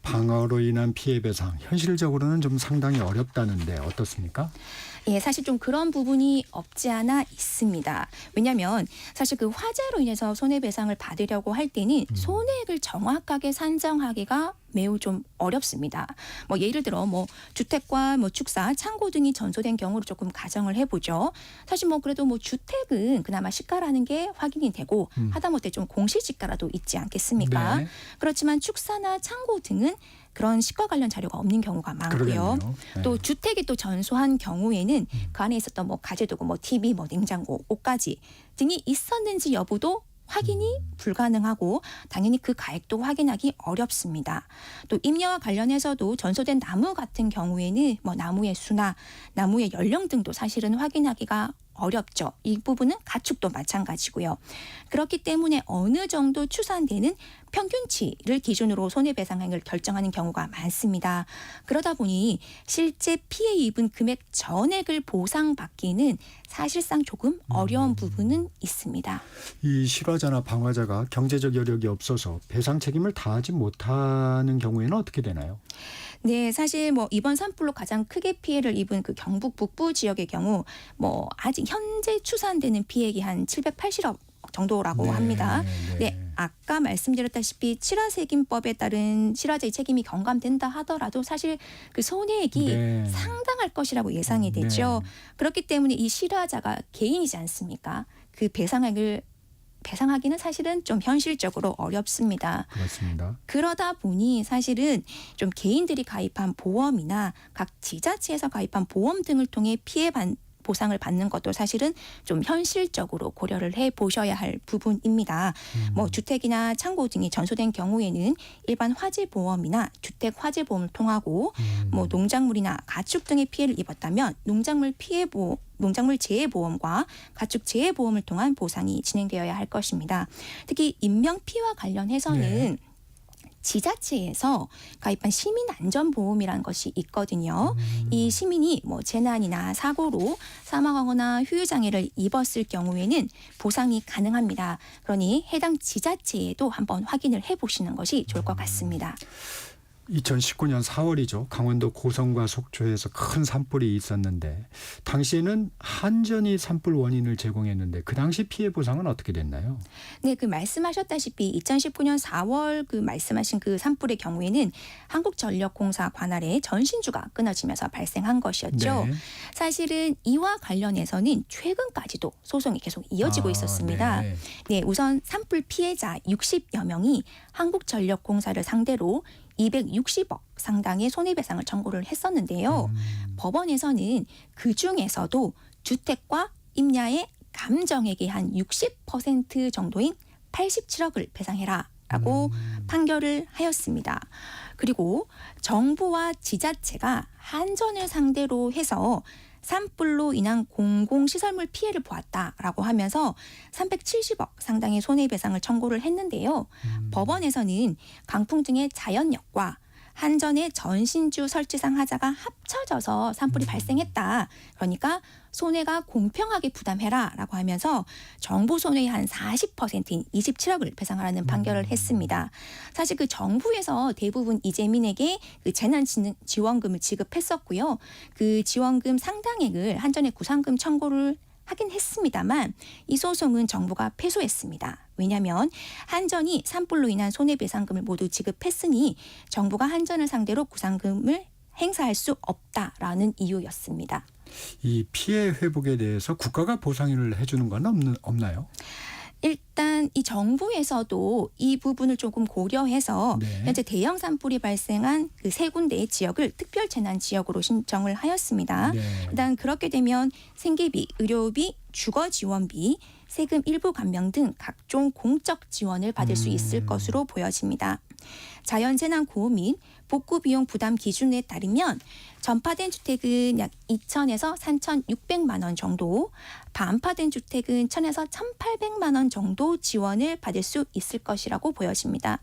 방화로 인한 피해 배상 현실적으로는 좀 상당히 어렵다는데 어떻습니까? 예, 사실 좀 그런 부분이 없지 않아 있습니다. 왜냐하면 사실 그 화재로 인해서 손해배상을 받으려고 할 때는 손해액을 정확하게 산정하기가 매우 좀 어렵습니다. 뭐 예를 들어 뭐 주택과 뭐 축사, 창고 등이 전소된 경우를 조금 가정을 해보죠. 사실 뭐 그래도 뭐 주택은 그나마 시가라는 게 확인이 되고 하다못해 좀 공시지가라도 있지 않겠습니까? 네. 그렇지만 축사나 창고 등은 그런 시가 관련 자료가 없는 경우가 많고요. 네. 또 주택이 또 전소한 경우에는 그 안에 있었던 뭐 가재도구, 뭐 TV, 뭐 냉장고, 옷가지 등이 있었는지 여부도 확인이 불가능하고 당연히 그 가액도 확인하기 어렵습니다. 또 임야와 관련해서도 전소된 나무 같은 경우에는 뭐 나무의 수나 나무의 연령 등도 사실은 확인하기가 어렵죠. 이 부분은 가축도 마찬가지고요. 그렇기 때문에 어느 정도 추산되는 평균치를 기준으로 손해배상액을 결정하는 경우가 많습니다. 그러다 보니 실제 피해 입은 금액 전액을 보상받기는 사실상 조금 어려운 부분은 있습니다. 이 실화자나 방화자가 경제적 여력이 없어서 배상 책임을 다하지 못하는 경우에는 어떻게 되나요? 네, 사실 뭐 이번 산불로 가장 크게 피해를 입은 그 경북 북부 지역의 경우 뭐 아직 현재 추산되는 피해액이 한 780억 정도라고 합니다. 네, 아까 말씀드렸다시피 실화세금법에 따른 실화자의 책임이 경감된다 하더라도 사실 그 손해액이 상당할 것이라고 예상이 되죠. 그렇기 때문에 이 실화자가 개인이지 않습니까? 그 배상액을 배상하기는 사실은 좀 현실적으로 어렵습니다. 그렇습니다. 그러다 보니 사실은 좀 개인들이 가입한 보험이나 각 지자체에서 가입한 보험 등을 통해 보상을 받는 것도 사실은 좀 현실적으로 고려를 해 보셔야 할 부분입니다. 뭐 주택이나 창고 등이 전소된 경우에는 일반 화재 보험이나 주택 화재 보험을 통하고 뭐 농작물이나 가축 등의 피해를 입었다면 농작물 재해 보험과 가축 재해 보험을 통한 보상이 진행되어야 할 것입니다. 특히 인명 피해와 관련해서는 지자체에서 가입한 시민안전보험이라는 것이 있거든요. 이 시민이 뭐 재난이나 사고로 사망하거나 후유장애를 입었을 경우에는 보상이 가능합니다. 그러니 해당 지자체에도 한번 확인을 해보시는 것이 좋을 것 같습니다. 2019년 4월이죠. 강원도 고성과 속초에서 큰 산불이 있었는데 당시에는 한전이 산불 원인을 제공했는데 그 당시 피해 보상은 어떻게 됐나요? 네, 그 말씀하셨다시피 2019년 4월 그 말씀하신 그 산불의 경우에는 한국전력공사 관할에 전신주가 끊어지면서 발생한 것이었죠. 사실은 이와 관련해서는 최근까지도 소송이 계속 이어지고 있었습니다. 네, 우선 산불 피해자 60여 명이 한국전력공사를 상대로 260억 상당의 손해배상을 청구를 했었는데요. 법원에서는 그중에서도 주택과 임야의 감정액의 한 60% 정도인 87억을 배상해라라고 판결을 하였습니다. 그리고 정부와 지자체가 한전을 상대로 해서 산불로 인한 공공시설물 피해를 보았다라고 하면서 370억 상당의 손해배상을 청구를 했는데요. 법원에서는 강풍 등의 자연력과 한전의 전신주 설치상 하자가 합쳐져서 산불이 발생했다. 그러니까 손해가 공평하게 부담해라라고 하면서 정부 손해의 한 40%인 27억을 배상하라는 판결을 했습니다. 사실 그 정부에서 대부분 이재민에게 그 재난지원금을 지급했었고요. 그 지원금 상당액을 한전에 구상금 청구를 하긴 했습니다만 이 소송은 정부가 패소했습니다. 왜냐하면 한전이 산불로 인한 손해배상금을 모두 지급했으니 정부가 한전을 상대로 구상금을 행사할 수 없다라는 이유였습니다. 이 피해 회복에 대해서 국가가 보상을 해주는 건 없나요? 일단 이 정부에서도 이 부분을 조금 고려해서 현재 대형 산불이 발생한 그 세 군데의 지역을 특별 재난 지역으로 신청을 하였습니다. 일단 그렇게 되면 생계비, 의료비, 주거 지원비, 세금 일부 감면 등 각종 공적 지원을 받을 수 있을 것으로 보여집니다. 자연재난 구호 및 복구 비용 부담 기준에 따르면 전파된 주택은 약 2,000에서 3,600만 원 정도, 반파된 주택은 1,000에서 1,800만 원 정도 지원을 받을 수 있을 것이라고 보여집니다.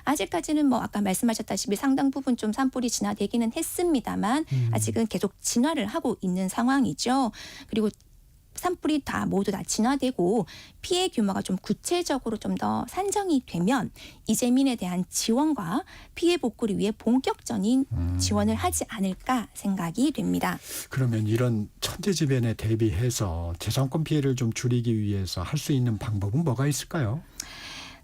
아직까지는 뭐 아까 말씀하셨다시피 상당 부분 좀 산불이 진화되기는 했습니다만 아직은 계속 진화를 하고 있는 상황이죠. 그리고 산불이 모두 다 진화되고 피해 규모가 좀 구체적으로 좀 더 산정이 되면 이재민에 대한 지원과 피해 복구를 위해 본격적인 지원을 하지 않을까 생각이 됩니다. 그러면 이런 천재지변에 대비해서 재산권 피해를 좀 줄이기 위해서 할 수 있는 방법은 뭐가 있을까요?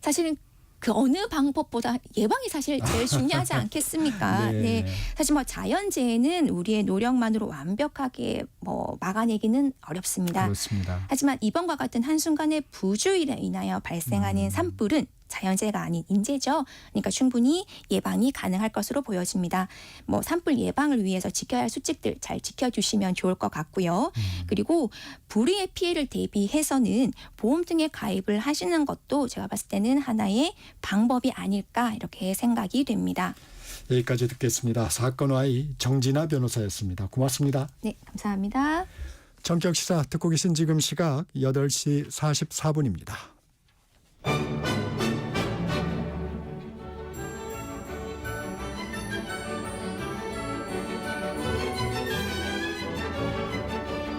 사실은 그 어느 방법보다 예방이 사실 제일 중요하지 않겠습니까? 네. 사실 뭐 자연재해는 우리의 노력만으로 완벽하게 뭐 막아내기는 어렵습니다. 그렇습니다. 하지만 이번과 같은 한순간의 부주의로 인하여 발생하는 산불은 자연재해가 아닌 인재죠. 그러니까 충분히 예방이 가능할 것으로 보여집니다. 뭐 산불 예방을 위해서 지켜야 할 수칙들 잘 지켜주시면 좋을 것 같고요. 그리고 불의의 피해를 대비해서는 보험 등에 가입을 하시는 것도 제가 봤을 때는 하나의 방법이 아닐까 이렇게 생각이 됩니다. 여기까지 듣겠습니다. 사건와의 정진아 변호사였습니다. 고맙습니다. 네, 감사합니다. 전격시사 듣고 계신 지금 시각 8시 44분입니다.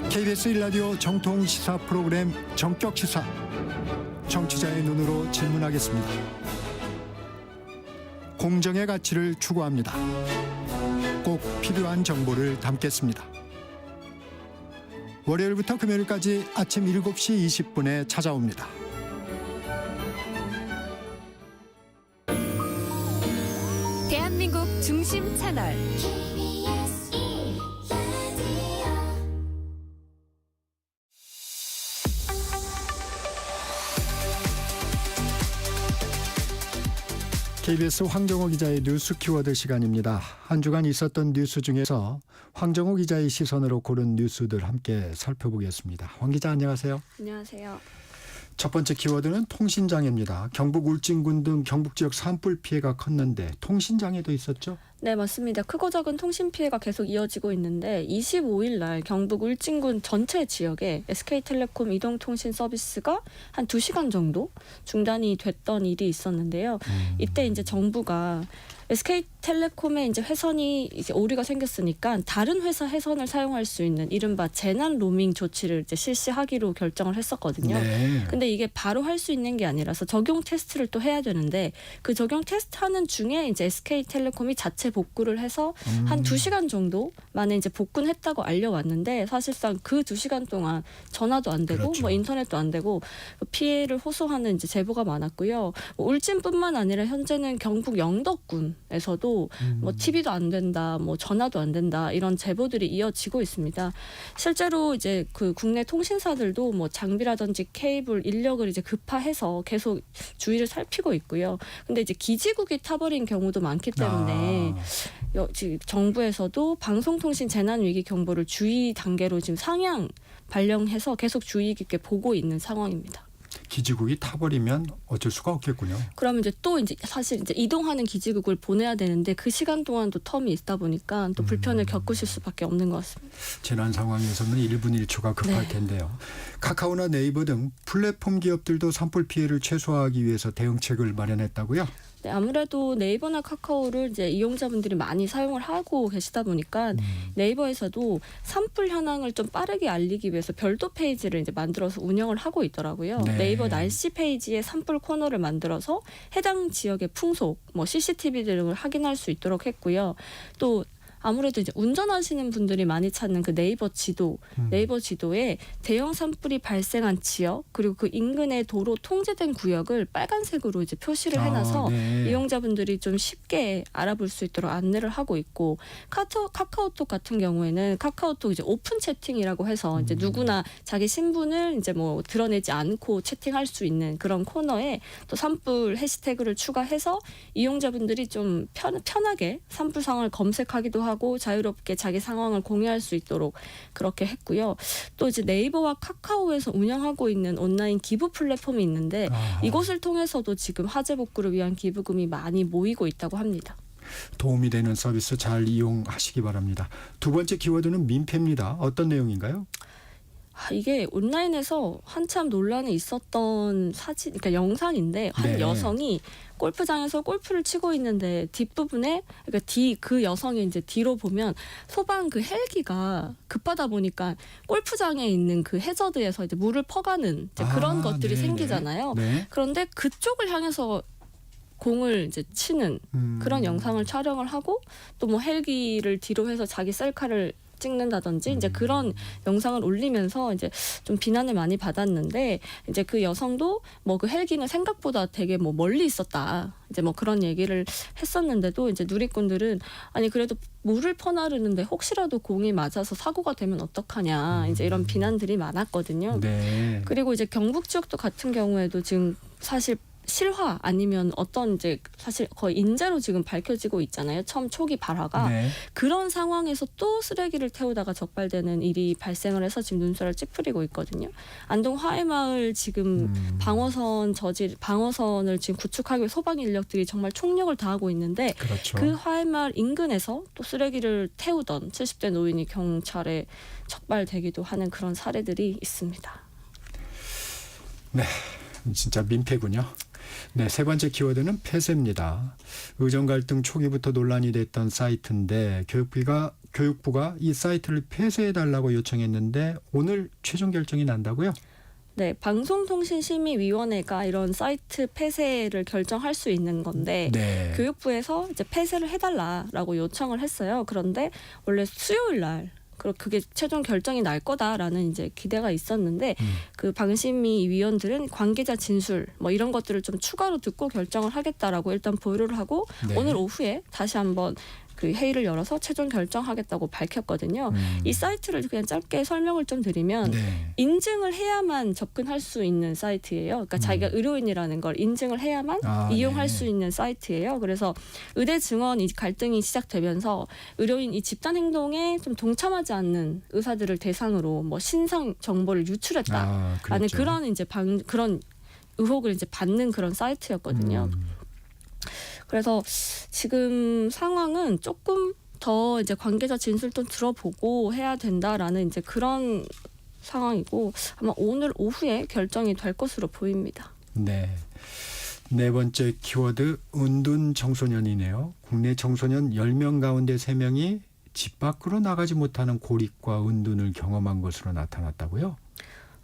KBS 1라디오 정통 시사 프로그램 전격시사. 정치자의 눈으로 질문하겠습니다. 공정의 가치를 추구합니다. 꼭 필요한 정보를 담겠습니다. 월요일부터 금요일까지 아침 7시 20분에 찾아옵니다. 대한민국 중심 채널 KBS 황정호 기자의 뉴스 키워드 시간입니다. 한 주간 있었던 뉴스 중에서 황정호 기자의 시선으로 고른 뉴스들 함께 살펴보겠습니다. 황 기자 안녕하세요. 안녕하세요. 첫 번째 키워드는 통신장애입니다. 경북 울진군 등 경북 지역 산불 피해가 컸는데 통신장애도 있었죠? 네, 맞습니다. 크고 작은 통신 피해가 계속 이어지고 있는데 25일 날 경북 울진군 전체 지역에 SK텔레콤 이동통신 서비스가 한 2시간 정도 중단이 됐던 일이 있었는데요. 이때 이제 정부가 SK텔레콤의 이제 회선이 이제 오류가 생겼으니까 다른 회사 회선을 사용할 수 있는 이른바 재난 로밍 조치를 이제 실시하기로 결정을 했었거든요. 네. 근데 이게 바로 할 수 있는 게 아니라서 적용 테스트를 또 해야 되는데 그 적용 테스트 하는 중에 이제 SK텔레콤이 자체 복구를 해서 한 2시간 정도 만에 이제 복구는 했다고 알려왔는데 사실상 그 2시간 동안 전화도 안 되고 그렇죠. 뭐 인터넷도 안 되고 피해를 호소하는 이제 제보가 많았고요. 뭐 울진뿐만 아니라 현재는 경북 영덕군에서도 뭐 TV도 안 된다, 뭐 전화도 안 된다 이런 제보들이 이어지고 있습니다. 실제로 이제 그 국내 통신사들도 뭐 장비라든지 케이블, 인력을 이제 급파해서 계속 주의를 살피고 있고요. 근데 이제 기지국이 타버린 경우도 많기 때문에 지금 정부에서도 방송통신 재난위기 경보를 주의 단계로 지금 상향 발령해서 계속 주의 깊게 보고 있는 상황입니다. 기지국이 타버리면 어쩔 수가 없겠군요. 그러면 이제 또 이제 사실 이제 이동하는 기지국을 보내야 되는데 그 시간 동안도 텀이 있다 보니까 또 불편을 겪으실 수밖에 없는 것 같습니다. 재난 상황에서는 1분 1초가 급할 텐데요. 카카오나 네이버 등 플랫폼 기업들도 산불 피해를 최소화하기 위해서 대응책을 마련했다고요? 네, 아무래도 네이버나 카카오를 이제 이용자분들이 많이 사용을 하고 계시다 보니까 네이버에서도 산불 현황을 좀 빠르게 알리기 위해서 별도 페이지를 이제 만들어서 운영을 하고 있더라고요. 네. 네이버 날씨 페이지에 산불 코너를 만들어서 해당 지역의 풍속, 뭐 CCTV 등을 확인할 수 있도록 했고요. 또 아무래도 이제 운전하시는 분들이 많이 찾는 그 네이버 지도에 대형 산불이 발생한 지역 그리고 그 인근의 도로 통제된 구역을 빨간색으로 이제 표시를 해놔서 이용자분들이 좀 쉽게 알아볼 수 있도록 안내를 하고 있고 카카오톡 같은 경우에는 카카오톡 이제 오픈 채팅이라고 해서 이제 누구나 자기 신분을 이제 뭐 드러내지 않고 채팅할 수 있는 그런 코너에 또 산불 해시태그를 추가해서 이용자분들이 좀 편하게 산불 상황을 검색하기도 하고 자유롭게 자기 상황을 공유할 수 있도록 그렇게 했고요. 또 이제 네이버와 카카오에서 운영하고 있는 온라인 기부 플랫폼이 있는데 이곳을 통해서도 지금 화재 복구를 위한 기부금이 많이 모이고 있다고 합니다. 도움이 되는 서비스 잘 이용하시기 바랍니다. 두 번째 키워드는 민폐입니다. 어떤 내용인가요? 이게 온라인에서 한참 논란이 있었던 사진, 그러니까 영상인데 한 여성이 골프장에서 골프를 치고 있는데 뒷부분에 그러니까 그 여성의 이제 뒤로 보면 소방 그 헬기가 급하다 보니까 골프장에 있는 그 해저드에서 이제 물을 퍼가는 이제 그런 것들이 생기잖아요. 그런데 그쪽을 향해서 공을 이제 치는 그런 영상을 촬영을 하고 또 뭐 헬기를 뒤로 해서 자기 셀카를 찍는다든지 이제 그런 영상을 올리면서 이제 좀 비난을 많이 받았는데 이제 그 여성도 뭐 그 헬기는 생각보다 되게 뭐 멀리 있었다 이제 뭐 그런 얘기를 했었는데도 이제 누리꾼들은 아니 그래도 물을 퍼나르는데 혹시라도 공이 맞아서 사고가 되면 어떡하냐 이제 이런 비난들이 많았거든요. 그리고 이제 경북 지역도 같은 경우에도 지금 사실 실화 아니면 어떤 이제 사실 거의 인재로 지금 밝혀지고 있잖아요. 처음 초기 발화가. 네. 그런 상황에서 또 쓰레기를 태우다가 적발되는 일이 발생을 해서 지금 눈살을 찌푸리고 있거든요. 안동 화해마을 지금 방어선을 지금 구축하기 위해 소방 인력들이 정말 총력을 다하고 있는데 그렇죠. 그 화해마을 인근에서 또 쓰레기를 태우던 70대 노인이 경찰에 적발되기도 하는 그런 사례들이 있습니다. 네, 진짜 민폐군요. 네, 세 번째 키워드는 폐쇄입니다. 의정 갈등 초기부터 논란이 됐던 사이트인데 교육부가 이 사이트를 폐쇄해달라고 요청했는데 오늘 최종 결정이 난다고요? 네, 방송통신심의위원회가 이런 사이트 폐쇄를 결정할 수 있는 건데 네. 교육부에서 이제 폐쇄를 해달라라고 요청을 했어요. 그런데 원래 수요일 날 그게 최종 결정이 날 거다라는 이제 기대가 있었는데 그 방심위 위원들은 관계자 진술 뭐 이런 것들을 좀 추가로 듣고 결정을 하겠다라고 일단 보류를 하고 네. 오늘 오후에 다시 한번 그 회의를 열어서 최종 결정하겠다고 밝혔거든요. 이 사이트를 그냥 짧게 설명을 좀 드리면 네. 인증을 해야만 접근할 수 있는 사이트예요. 그러니까 자기가 의료인이라는 걸 인증을 해야만 이용할 네. 수 있는 사이트예요. 그래서 의대 증원 이 갈등이 시작되면서 의료인 이 집단 행동에 좀 동참하지 않는 의사들을 대상으로 뭐 신상 정보를 유출했다라는 그랬죠. 그런 이제 그런 의혹을 이제 받는 그런 사이트였거든요. 그래서 지금 상황은 조금 더 이제 관계자 진술도 들어보고 해야 된다라는 이제 그런 상황이고 아마 오늘 오후에 결정이 될 것으로 보입니다. 네. 네 번째 키워드 은둔 청소년이네요. 국내 청소년 10명 가운데 3명이 집 밖으로 나가지 못하는 고립과 은둔을 경험한 것으로 나타났다고요?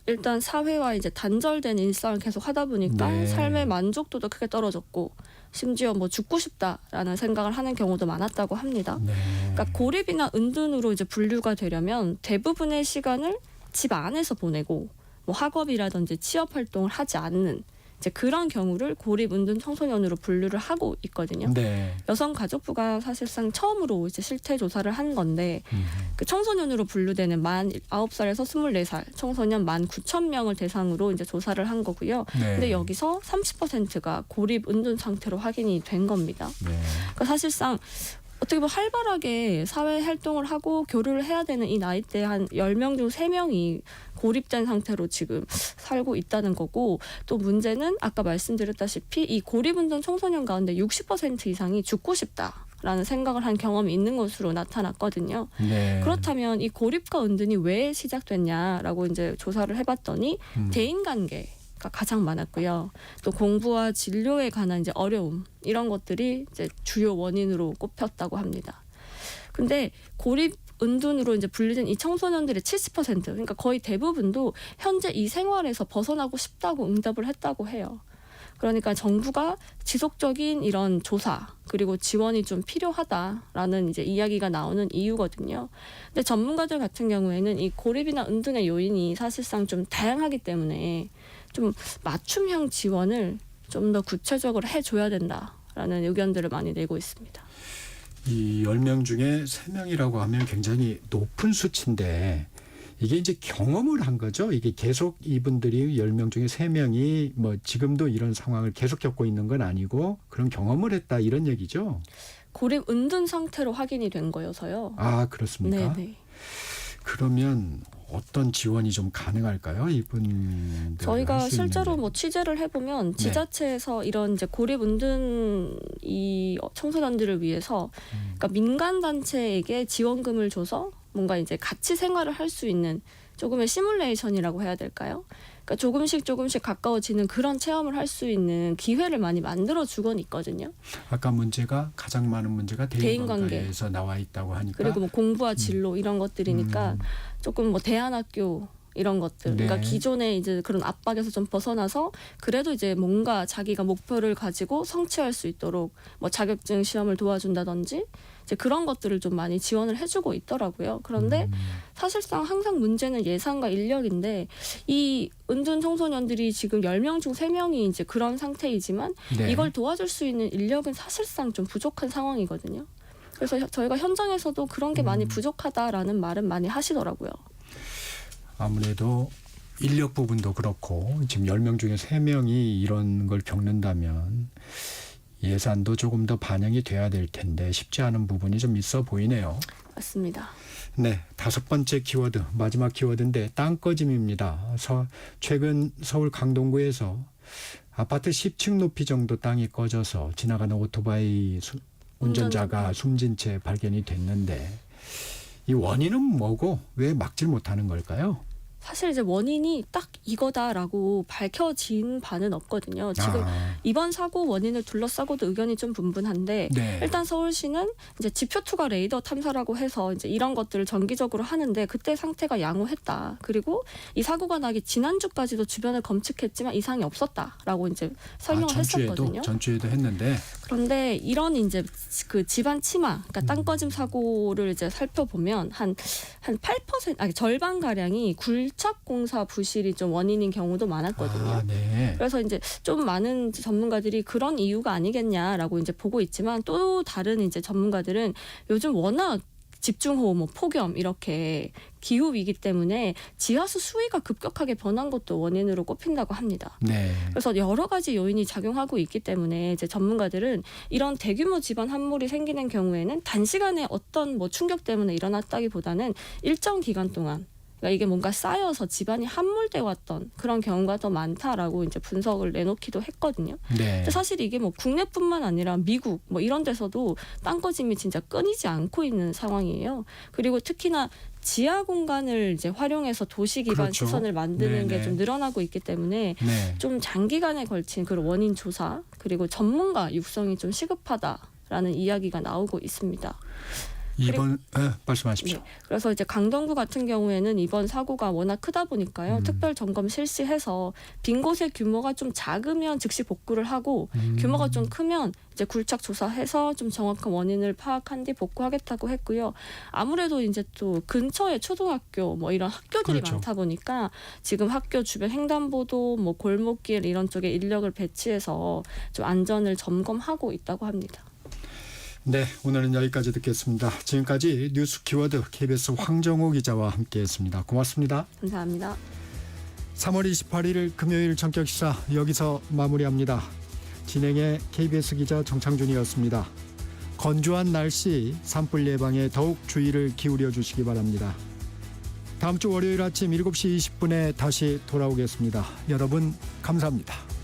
일단 사회와 이제 단절된 일상을 계속 하다 보니까 네. 삶의 만족도도 크게 떨어졌고 심지어 뭐 죽고 싶다라는 생각을 하는 경우도 많았다고 합니다. 네. 그러니까 고립이나 은둔으로 이제 분류가 되려면 대부분의 시간을 집 안에서 보내고 뭐 학업이라든지 취업 활동을 하지 않는 이제 그런 경우를 고립 은둔 청소년으로 분류를 하고 있거든요. 네. 여성가족부가 사실상 처음으로 이제 실태 조사를 한 건데 그 청소년으로 분류되는 만 9살에서 24살 청소년 19,000명을 대상으로 이제 조사를 한 거고요. 네. 근데 여기서 30%가 고립 은둔 상태로 확인이 된 겁니다. 네. 그러니까 사실상 어떻게 보면 활발하게 사회 활동을 하고 교류를 해야 되는 이 나이대 한 10명 중 3명이 고립된 상태로 지금 살고 있다는 거고 또 문제는 아까 말씀드렸다시피 이 고립운동 청소년 가운데 60% 이상이 죽고 싶다라는 생각을 한 경험이 있는 것으로 나타났거든요. 네. 그렇다면 이 고립과 은둔이 왜 시작됐냐라고 이제 조사를 해봤더니 대인관계 가장 많았고요. 또 공부와 진료에 관한 이제 어려움 이런 것들이 이제 주요 원인으로 꼽혔다고 합니다. 근데 고립 은둔으로 이제 분류된 이 청소년들의 70% 그러니까 거의 대부분도 현재 이 생활에서 벗어나고 싶다고 응답을 했다고 해요. 그러니까 정부가 지속적인 이런 조사 그리고 지원이 좀 필요하다라는 이제 이야기가 나오는 이유거든요. 근데 전문가들 같은 경우에는 이 고립이나 은둔의 요인이 사실상 좀 다양하기 때문에 좀 맞춤형 지원을 좀 더 구체적으로 해줘야 된다라는 의견들을 많이 내고 있습니다. 이 10명 중에 3명이라고 하면 굉장히 높은 수치인데 이게 이제 경험을 한 거죠. 이게 계속 이분들이 10명 중에 3명이 뭐 지금도 이런 상황을 계속 겪고 있는 건 아니고 그런 경험을 했다 이런 얘기죠. 고립 은둔 상태로 확인이 된 거여서요. 아, 그렇습니까? 네네. 그러면 어떤 지원이 좀 가능할까요? 이분 저희가 실제로 뭐 취재를 해보면 지자체에서 이런 이제 고립 은둔 이 청소년들을 위해서 그러니까 민간 단체에게 지원금을 줘서 뭔가 이제 같이 생활을 할 수 있는 조금의 시뮬레이션이라고 해야 될까요? 그러니까 조금씩 가까워지는 그런 체험을 할 수 있는 기회를 많이 만들어 주곤 있거든요. 아까 문제가 가장 많은 문제가 대인관계에서 나와 있다고 하니까 그리고 뭐 공부와 진로 이런 것들이니까 조금 뭐 대안학교 이런 것들 그러니까 기존의 이제 그런 압박에서 좀 벗어나서 그래도 이제 뭔가 자기가 목표를 가지고 성취할 수 있도록 뭐 자격증 시험을 도와준다든지 이제 그런 것들을 좀 많이 지원을 해주고 있더라고요. 그런데 사실상 항상 문제는 예산과 인력인데 이 은둔 청소년들이 지금 10명 중 3명이 이제 그런 상태이지만 이걸 도와줄 수 있는 인력은 사실상 좀 부족한 상황이거든요. 그래서 저희가 현장에서도 그런 게 많이 부족하다라는 말은 많이 하시더라고요. 아무래도 인력 부분도 그렇고 지금 10명 중에 3명이 이런 걸 겪는다면 예산도 조금 더 반영이 돼야 될 텐데 쉽지 않은 부분이 좀 있어 보이네요. 맞습니다. 네, 5번째 키워드, 마지막 키워드인데 땅꺼짐입니다. 최근 서울 강동구에서 아파트 10층 높이 정도 땅이 꺼져서 지나가는 오토바이 운전자가 숨진 채 발견이 됐는데 이 원인은 뭐고 왜 막질 못하는 걸까요? 사실 이제 원인이 딱 이거다라고 밝혀진 바는 없거든요. 지금 이번 사고 원인을 둘러싸고도 의견이 좀 분분한데 네. 일단 서울시는 이제 지표 투과 레이더 탐사라고 해서 이제 이런 것들을 정기적으로 하는데 그때 상태가 양호했다. 그리고 이 사고가 나기 지난주까지도 주변을 검측했지만 이상이 없었다라고 이제 설명을 했었거든요. 전주에도 했는데 그런데 이런 이제 그 집안 침하, 그러니까 땅꺼짐 사고를 이제 살펴보면 한 8%, 아니 절반 가량이 굴착공사 부실이 좀 원인인 경우도 많았거든요. 네. 그래서 이제 좀 많은 전문가들이 그런 이유가 아니겠냐라고 이제 보고 있지만 또 다른 이제 전문가들은 요즘 워낙 집중호우, 뭐 폭염 이렇게 기후 위기 때문에 지하수 수위가 급격하게 변한 것도 원인으로 꼽힌다고 합니다. 네. 그래서 여러 가지 요인이 작용하고 있기 때문에 이제 전문가들은 이런 대규모 집안 함몰이 생기는 경우에는 단시간에 어떤 뭐 충격 때문에 일어났다기보다는 일정 기간 동안 그러니까 이게 뭔가 쌓여서 집안이 함몰돼 왔던 그런 경우가 더 많다라고 이제 분석을 내놓기도 했거든요. 네. 근데 사실 이게 뭐 국내뿐만 아니라 미국 뭐 이런 데서도 땅꺼짐이 진짜 끊이지 않고 있는 상황이에요. 그리고 특히나 지하 공간을 이제 활용해서 도시 기반 그렇죠. 시설을 만드는 게 네네. 좀 늘어나고 있기 때문에 네. 좀 장기간에 걸친 그런 원인 조사 그리고 전문가 육성이 좀 시급하다라는 이야기가 나오고 있습니다. 이번 말씀하십시오. 네. 그래서 이제 강동구 같은 경우에는 이번 사고가 워낙 크다 보니까요. 특별 점검 실시해서 빈 곳의 규모가 좀 작으면 즉시 복구를 하고 규모가 좀 크면 이제 굴착 조사해서 좀 정확한 원인을 파악한 뒤 복구하겠다고 했고요. 아무래도 이제 또 근처에 초등학교 뭐 이런 학교들이 그렇죠. 많다 보니까 지금 학교 주변 횡단보도 뭐 골목길 이런 쪽에 인력을 배치해서 좀 안전을 점검하고 있다고 합니다. 네, 오늘은 여기까지 듣겠습니다. 지금까지 뉴스 키워드 KBS 황정호 기자와 함께했습니다. 고맙습니다. 감사합니다. 3월 28일 금요일 전격시사 여기서 마무리합니다. 진행의 KBS 기자 정창준이었습니다. 건조한 날씨, 산불 예방에 더욱 주의를 기울여 주시기 바랍니다. 다음 주 월요일 아침 7시 20분에 다시 돌아오겠습니다. 여러분 감사합니다.